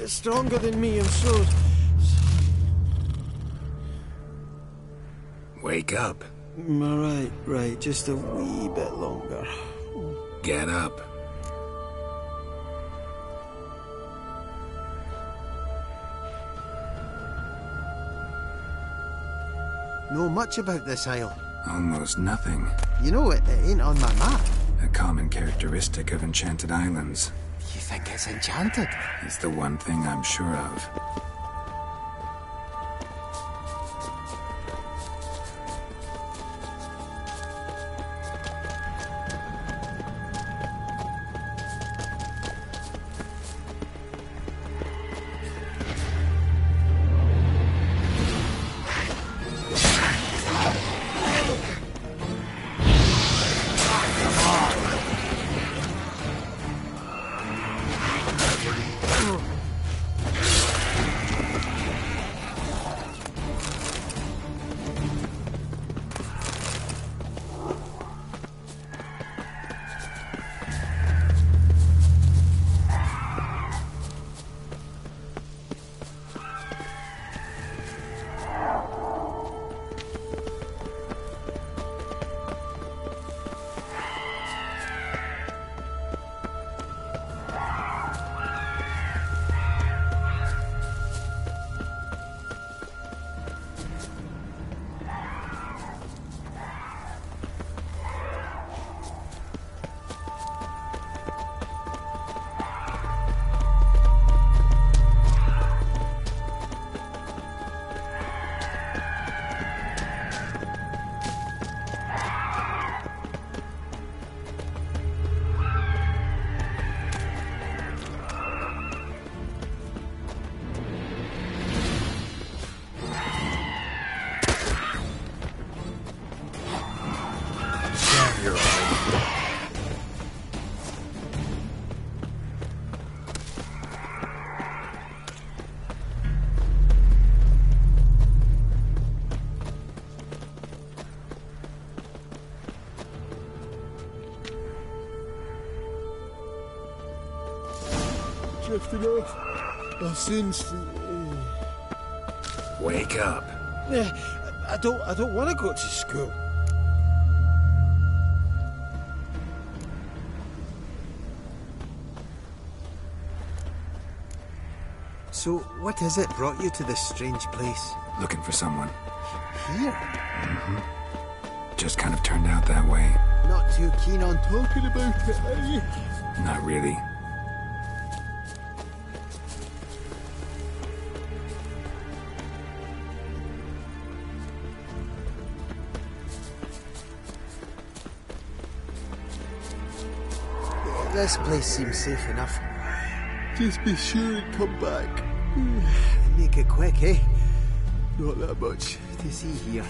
S13: It's stronger than me, I'm so...
S8: Wake up.
S13: Right, just a wee bit longer.
S8: Get up.
S13: Know much about this isle?
S8: Almost nothing.
S13: You know, it ain't on my map.
S8: A common characteristic of enchanted islands.
S9: You think it's enchanted?
S8: It's the one thing I'm sure of.
S6: drifting off. I'll soon see.
S8: Wake up.
S13: I don't want to go to school.
S9: So, what is it brought you to this strange place?
S8: Looking for someone.
S9: Here?
S8: Mm-hmm. Just kind of turned out that way.
S9: Not too keen on talking about it, are you?
S8: Not really.
S9: This place seems safe enough.
S6: Just be sure and come back.
S9: And make it quick, eh? Not that much to see here.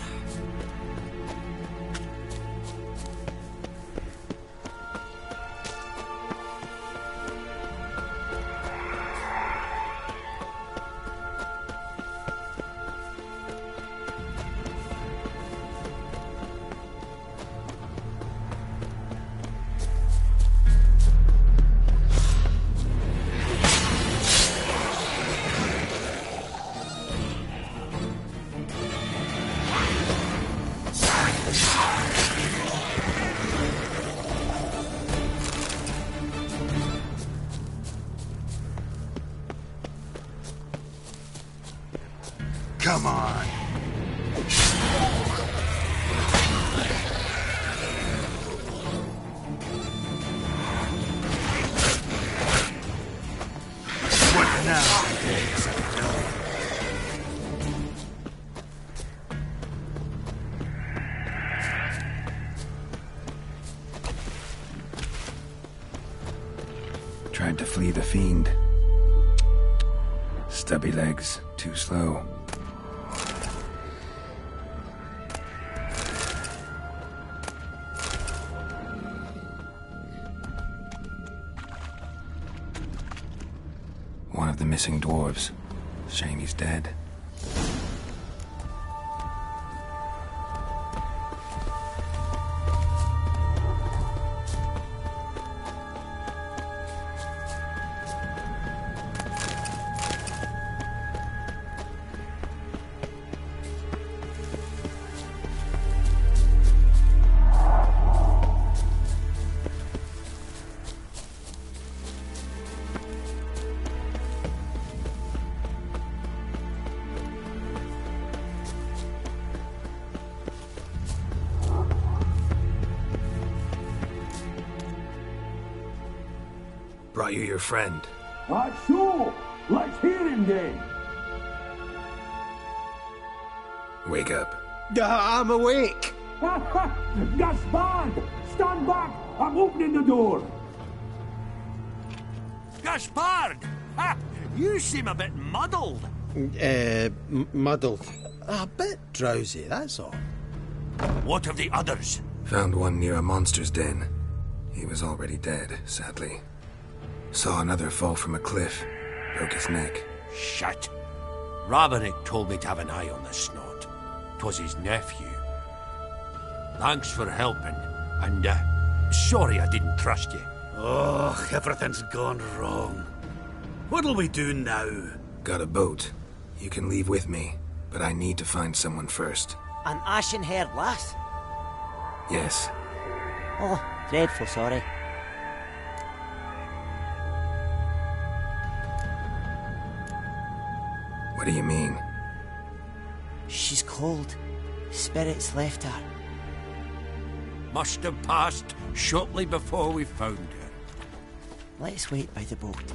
S8: Come on.
S9: What now?
S8: Tried to flee the fiend. Stubby legs, too slow. One of the missing dwarves. Shame he's dead. Brought you your friend.
S4: So, let's hear him then.
S8: Wake up.
S9: I'm awake.
S4: Gaspard! Stand back! I'm opening the door.
S17: Gaspard! Ha! You seem a bit muddled.
S13: Muddled. A bit drowsy, that's all.
S17: What of the others?
S8: Found one near a monster's den. He was already dead, sadly. Saw another fall from a cliff. Broke his neck.
S17: Shit. Roberick told me to have an eye on the snot. 'Twas his nephew. Thanks for helping. And, sorry I didn't trust you.
S21: Oh, everything's gone wrong. What'll we do now?
S8: Got a boat. You can leave with me, but I need to find someone first.
S16: An ashen-haired lass?
S8: Yes.
S16: Oh, dreadful sorry.
S8: What do you mean?
S16: She's cold. Spirits left her.
S17: Must have passed shortly before we found her.
S16: Let's wait by the boat.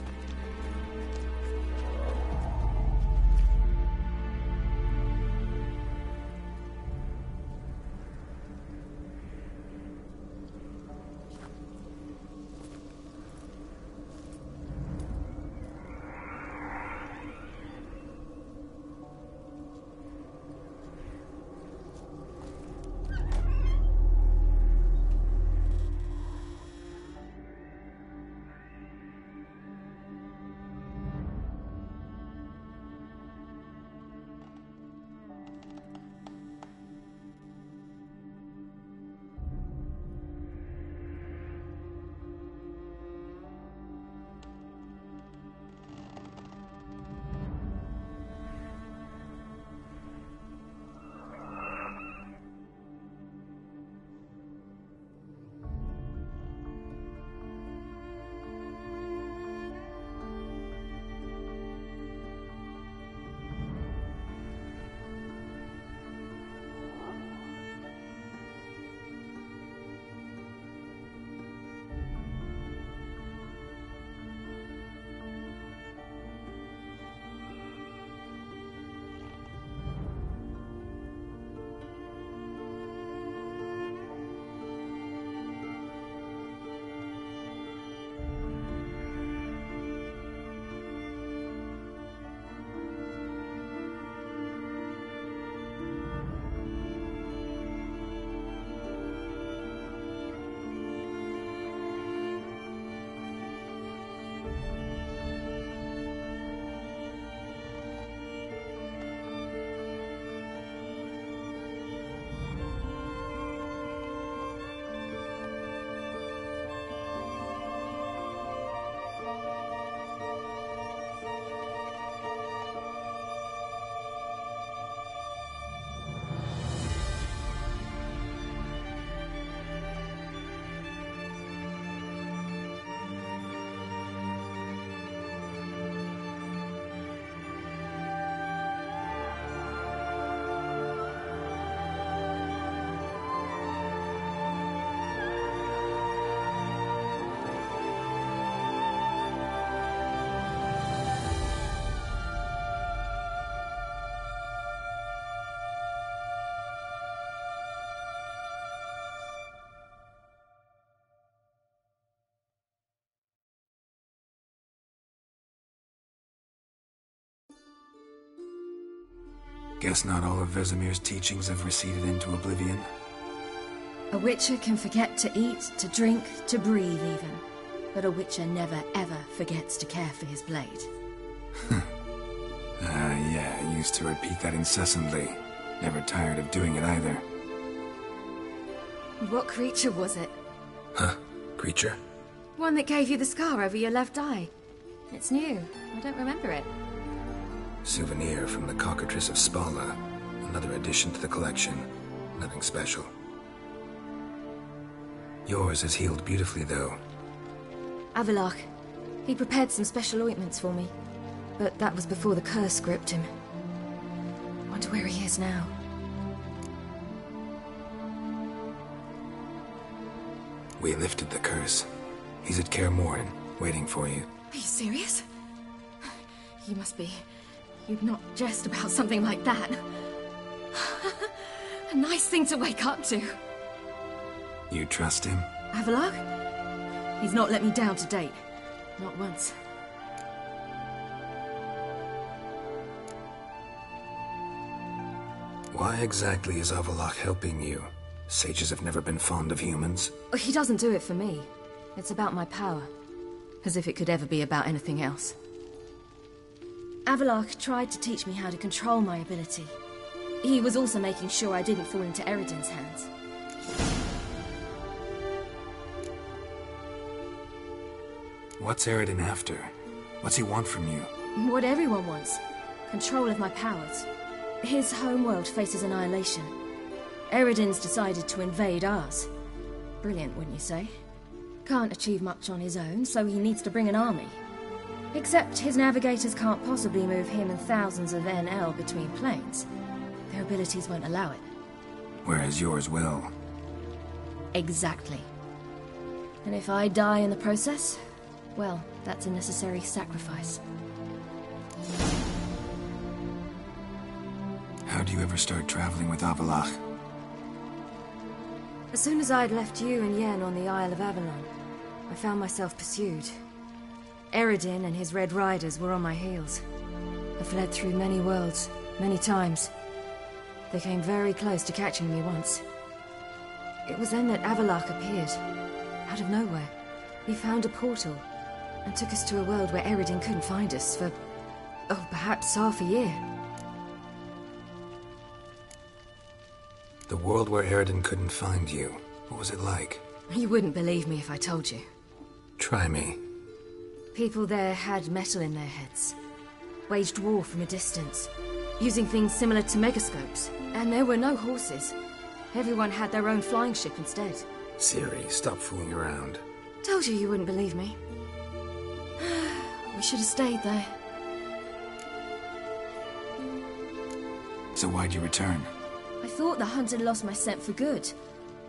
S8: Guess not all of Vesemir's teachings have receded into oblivion.
S20: A witcher can forget to eat, to drink, to breathe even. But a witcher never ever forgets to care for his blade.
S8: Yeah, I used to repeat that incessantly. Never tired of doing it either.
S20: What creature was it?
S8: Huh? Creature?
S20: One that gave you the scar over your left eye. It's new. I don't remember it.
S8: Souvenir from the Cockatrice of Spala. Another addition to the collection. Nothing special. Yours has healed beautifully, though.
S20: Avallac'h. He prepared some special ointments for me. But that was before the curse gripped him. Wonder where he is now.
S8: We lifted the curse. He's at Kaer Morhen, waiting for you.
S20: Are you serious? You must be. You'd not jest about something like that. A nice thing to wake up to.
S8: You trust him?
S20: Avallac'h? He's not let me down to date. Not once.
S8: Why exactly is Avallac'h helping you? Sages have never been fond of humans.
S20: He doesn't do it for me. It's about my power. As if it could ever be about anything else. Avallac'h tried to teach me how to control my ability. He was also making sure I didn't fall into Eredin's hands.
S8: What's Eredin after? What's he want from you?
S20: What everyone wants. Control of my powers. His homeworld faces annihilation. Eredin's decided to invade ours. Brilliant, wouldn't you say? Can't achieve much on his own, so he needs to bring an army. Except his navigators can't possibly move him and thousands of NL between planes. Their abilities won't allow it.
S8: Whereas yours will.
S20: Exactly. And if I die in the process, well, that's a necessary sacrifice.
S8: How'd you ever start traveling with Avallac'h?
S20: As soon as I'd left you and Yen on the Isle of Avalon, I found myself pursued. Eredin and his Red Riders were on my heels. I fled through many worlds, many times. They came very close to catching me once. It was then that Avallac'h appeared, out of nowhere. He found a portal, and took us to a world where Eredin couldn't find us for, perhaps half a year.
S8: The world where Eredin couldn't find you. What was it like?
S20: You wouldn't believe me if I told you.
S8: Try me.
S20: People there had metal in their heads. Waged war from a distance, using things similar to megascopes. And there were no horses. Everyone had their own flying ship instead.
S8: Ciri, stop fooling around.
S20: Told you wouldn't believe me. We should have stayed there.
S8: So why'd you return?
S20: I thought the hunt had lost my scent for good.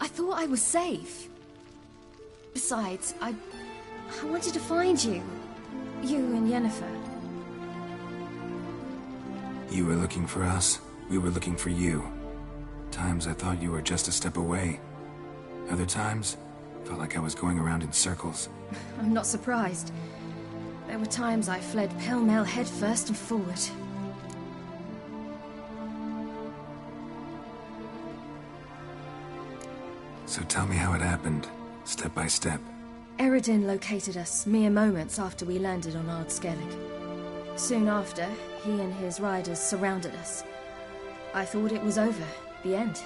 S20: I thought I was safe. Besides, I wanted to find you. You and Yennefer.
S8: You were looking for us. We were looking for you. Times I thought you were just a step away. Other times, felt like I was going around in circles.
S20: I'm not surprised. There were times I fled pell-mell headfirst and forward.
S8: So tell me how it happened, step by step.
S20: Eredin located us mere moments after we landed on Ard Skellig. Soon after, he and his riders surrounded us. I thought it was over, the end.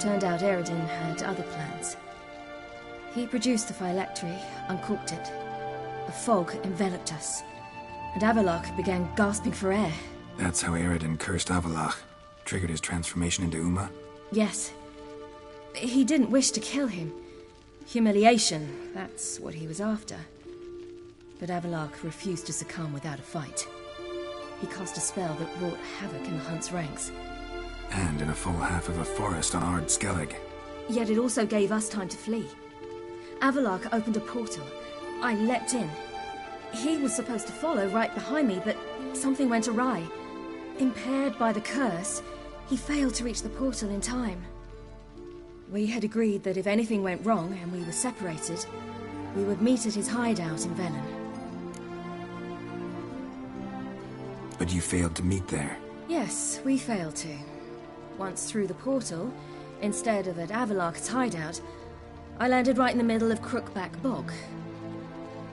S20: Turned out Eredin had other plans. He produced the phylactery, uncorked it. A fog enveloped us, and Avallac'h began gasping for air.
S8: That's how Eredin cursed Avallac'h. Triggered his transformation into Uma?
S20: Yes. He didn't wish to kill him. Humiliation, that's what he was after. But Avallac'h refused to succumb without a fight. He cast a spell that wrought havoc in the Hunt's ranks.
S8: And in a full half of a forest on Ard Skellig.
S20: Yet it also gave us time to flee. Avallac'h opened a portal. I leapt in. He was supposed to follow right behind me, but something went awry. Impaired by the curse, he failed to reach the portal in time. We had agreed that if anything went wrong and we were separated, we would meet at his hideout in Velen.
S8: But you failed to meet there.
S20: Yes, we failed to. Once through the portal, instead of at Avalok's hideout, I landed right in the middle of Crookback Bog.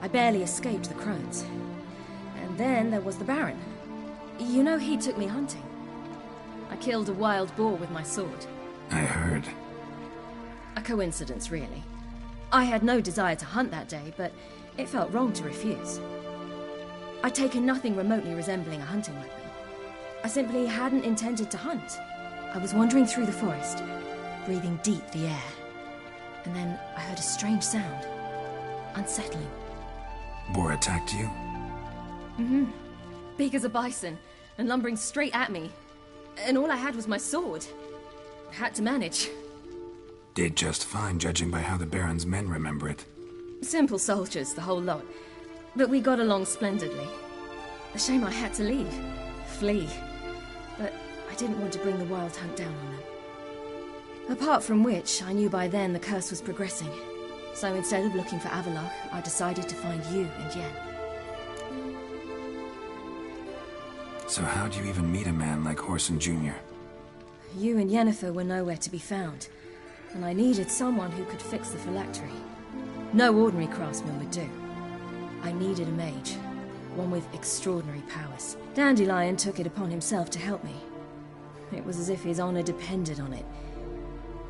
S20: I barely escaped the crones. And then there was the Baron. You know, he took me hunting. I killed a wild boar with my sword.
S8: I heard.
S20: A coincidence, really. I had no desire to hunt that day, but it felt wrong to refuse. I'd taken nothing remotely resembling a hunting weapon. I simply hadn't intended to hunt. I was wandering through the forest, breathing deep the air. And then I heard a strange sound. Unsettling.
S8: Boar attacked you?
S20: Mm-hmm. Big as a bison, and lumbering straight at me. And all I had was my sword. Had to manage.
S8: Did just fine, judging by how the Baron's men remember it.
S20: Simple soldiers, the whole lot. But we got along splendidly. A shame I had to leave. Flee. But I didn't want to bring the Wild Hunt down on them. Apart from which, I knew by then the curse was progressing. So instead of looking for Avalok, I decided to find you and Yen.
S8: So how'd you even meet a man like Whoreson Jr.?
S20: You and Yennefer were nowhere to be found, and I needed someone who could fix the phylactery. No ordinary craftsman would do. I needed a mage, one with extraordinary powers. Dandelion took it upon himself to help me. It was as if his honor depended on it.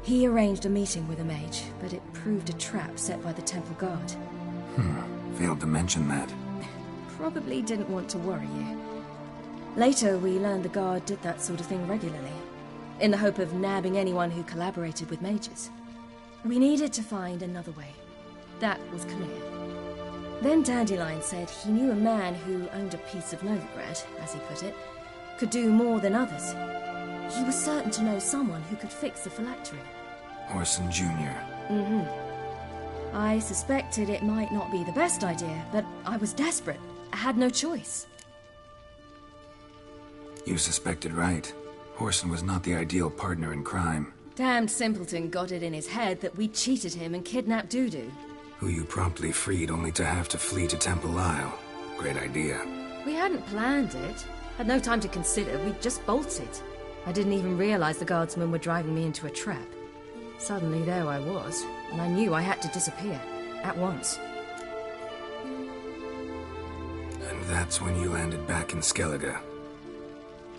S20: He arranged a meeting with a mage, but it proved a trap set by the Temple Guard.
S8: Failed to mention that.
S20: Probably didn't want to worry you. Later, we learned the Guard did that sort of thing regularly, in the hope of nabbing anyone who collaborated with mages. We needed to find another way. That was clear. Then Dandelion said he knew a man who owned a piece of Novigrad, as he put it, could do more than others. He was certain to know someone who could fix the phylactery.
S8: Whoreson Jr.
S20: Mm-hmm. I suspected it might not be the best idea, but I was desperate. I had no choice.
S8: You suspected right. Whoreson was not the ideal partner in crime.
S20: Damned simpleton got it in his head that we cheated him and kidnapped Dudu.
S8: Who you promptly freed only to have to flee to Temple Isle. Great idea.
S20: We hadn't planned it. Had no time to consider. We just bolted. I didn't even realize the guardsmen were driving me into a trap. Suddenly there I was, and I knew I had to disappear. At once.
S8: And that's when you landed back in Skellige.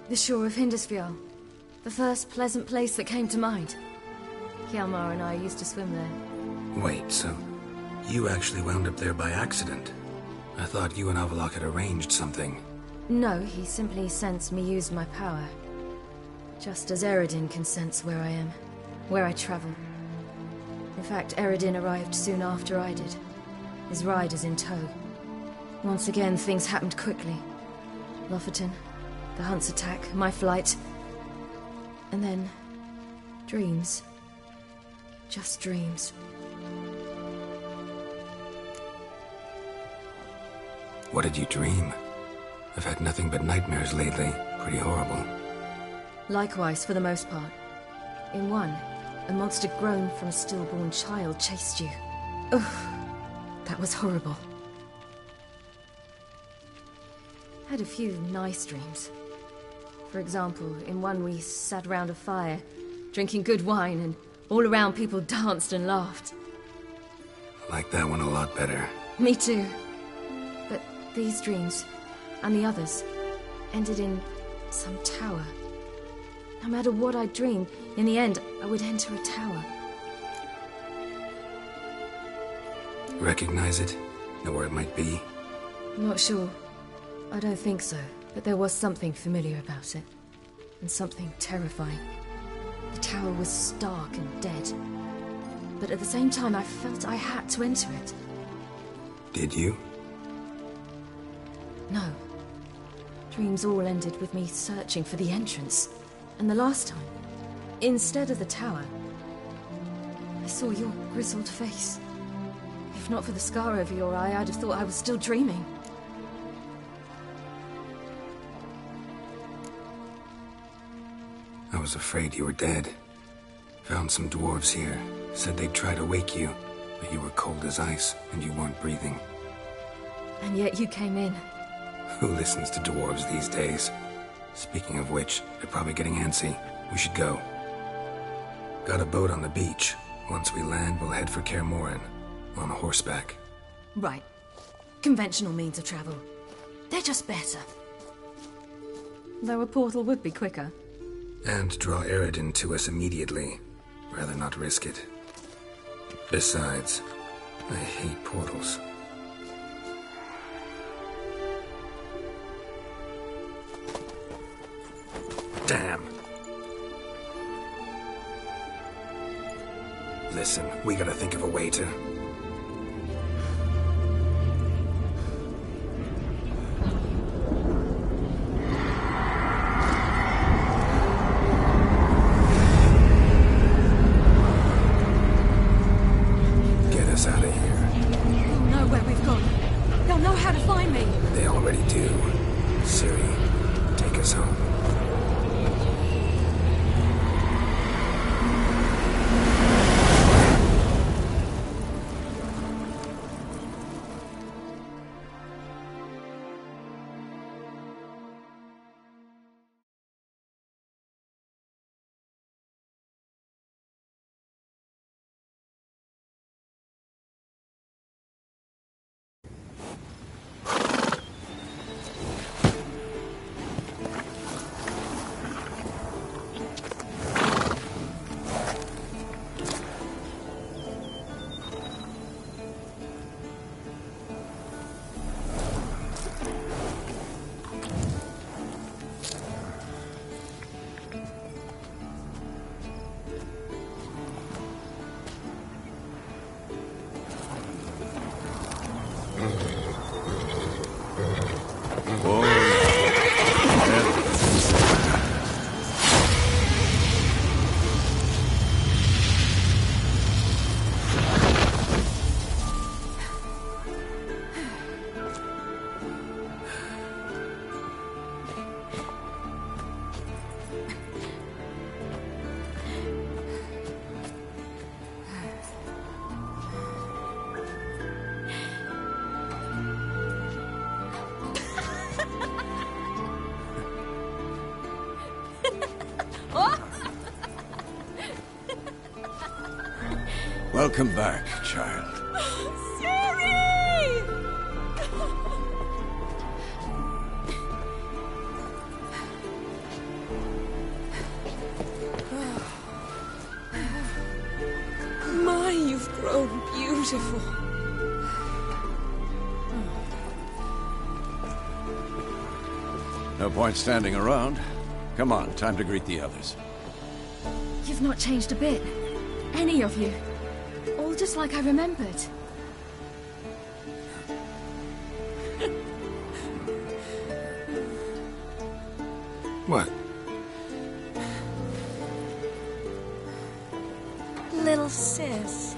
S20: The shore of Hindisfjall. The first pleasant place that came to mind. Hjalmar and I used to swim there.
S8: Wait, so you actually wound up there by accident? I thought you and Avalok had arranged something.
S20: No, he simply sensed me use my power. Just as Eredin can sense where I am, where I travel. In fact, Eredin arrived soon after I did. His riders in tow. Once again, things happened quickly. Lofoten, the Hunt's attack, my flight. And then, dreams. Just dreams.
S8: What did you dream? I've had nothing but nightmares lately. Pretty horrible.
S20: Likewise, for the most part. In one, a monster grown from a stillborn child chased you. Ugh, that was horrible. Had a few nice dreams. For example, in one we sat around a fire, drinking good wine, and all around people danced and laughed.
S8: Like that one a lot better.
S20: Me too. But these dreams, and the others, ended in some tower. No matter what I dreamed, in the end, I would enter a tower.
S8: Recognize it? Know where it might be?
S20: Not sure. I don't think so, but there was something familiar about it. And something terrifying. The tower was stark and dead. But at the same time, I felt I had to enter it.
S8: Did you?
S20: No. Dreams all ended with me searching for the entrance. And the last time, instead of the tower, I saw your grizzled face. If not for the scar over your eye, I'd have thought I was still dreaming.
S8: I was afraid you were dead. Found some dwarves here. Said they'd try to wake you, but you were cold as ice and you weren't breathing.
S20: And yet you came in.
S8: Who listens to dwarves these days? Speaking of which, they're probably getting antsy. We should go. Got a boat on the beach. Once we land, we'll head for Kaer Morhen. On horseback.
S3: Right. Conventional means of travel. They're just better. Though a portal would be quicker.
S8: And draw Eredin to us immediately. Rather not risk it. Besides, I hate portals. Damn. Listen, we gotta think of a way to... get us out of here.
S3: They'll know where we've gone. They'll know how to find me.
S8: They already do. Ciri, take us home.
S10: Welcome back, child.
S3: Ciri! My, you've grown beautiful.
S10: No point standing around. Come on, time to greet the others.
S3: You've not changed a bit. Any of you. All just like I remembered.
S8: What?
S3: Little sis.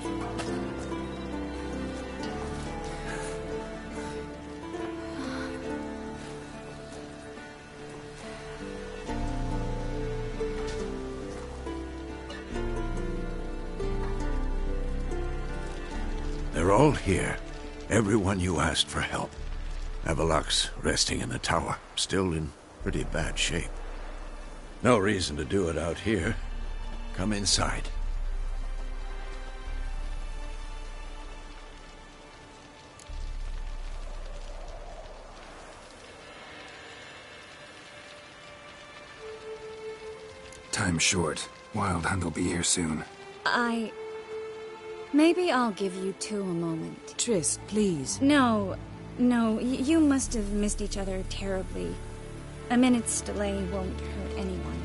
S10: They're all here. Everyone you asked for help. Avallac'h's resting in the tower, still in pretty bad shape. No reason to do it out here. Come inside.
S8: Time's short. Wild Hunt will be here soon.
S20: Maybe I'll give you two a moment.
S23: Triss, please.
S20: No, you must have missed each other terribly. A minute's delay won't hurt anyone.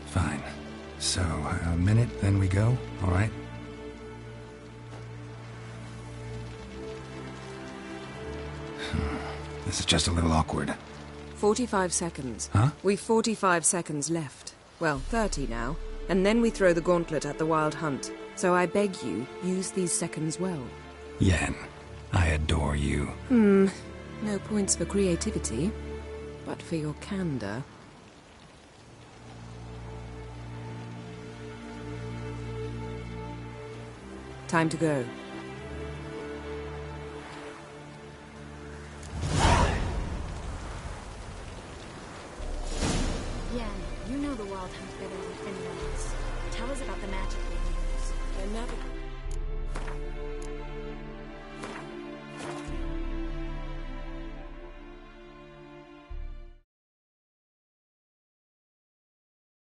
S8: Fine. So, a minute, then we go, all right? This is just a little awkward.
S23: 45 seconds.
S8: Huh?
S23: We've 45 seconds left. Well, 30 now. And then we throw the gauntlet at the Wild Hunt. So I beg you, use these seconds well.
S8: Yen, I adore you.
S23: No points for creativity, but for your candor. Time to go.
S7: know the Wild Hunt better than anyone else. Tell us about the magic they use.
S23: Their navigation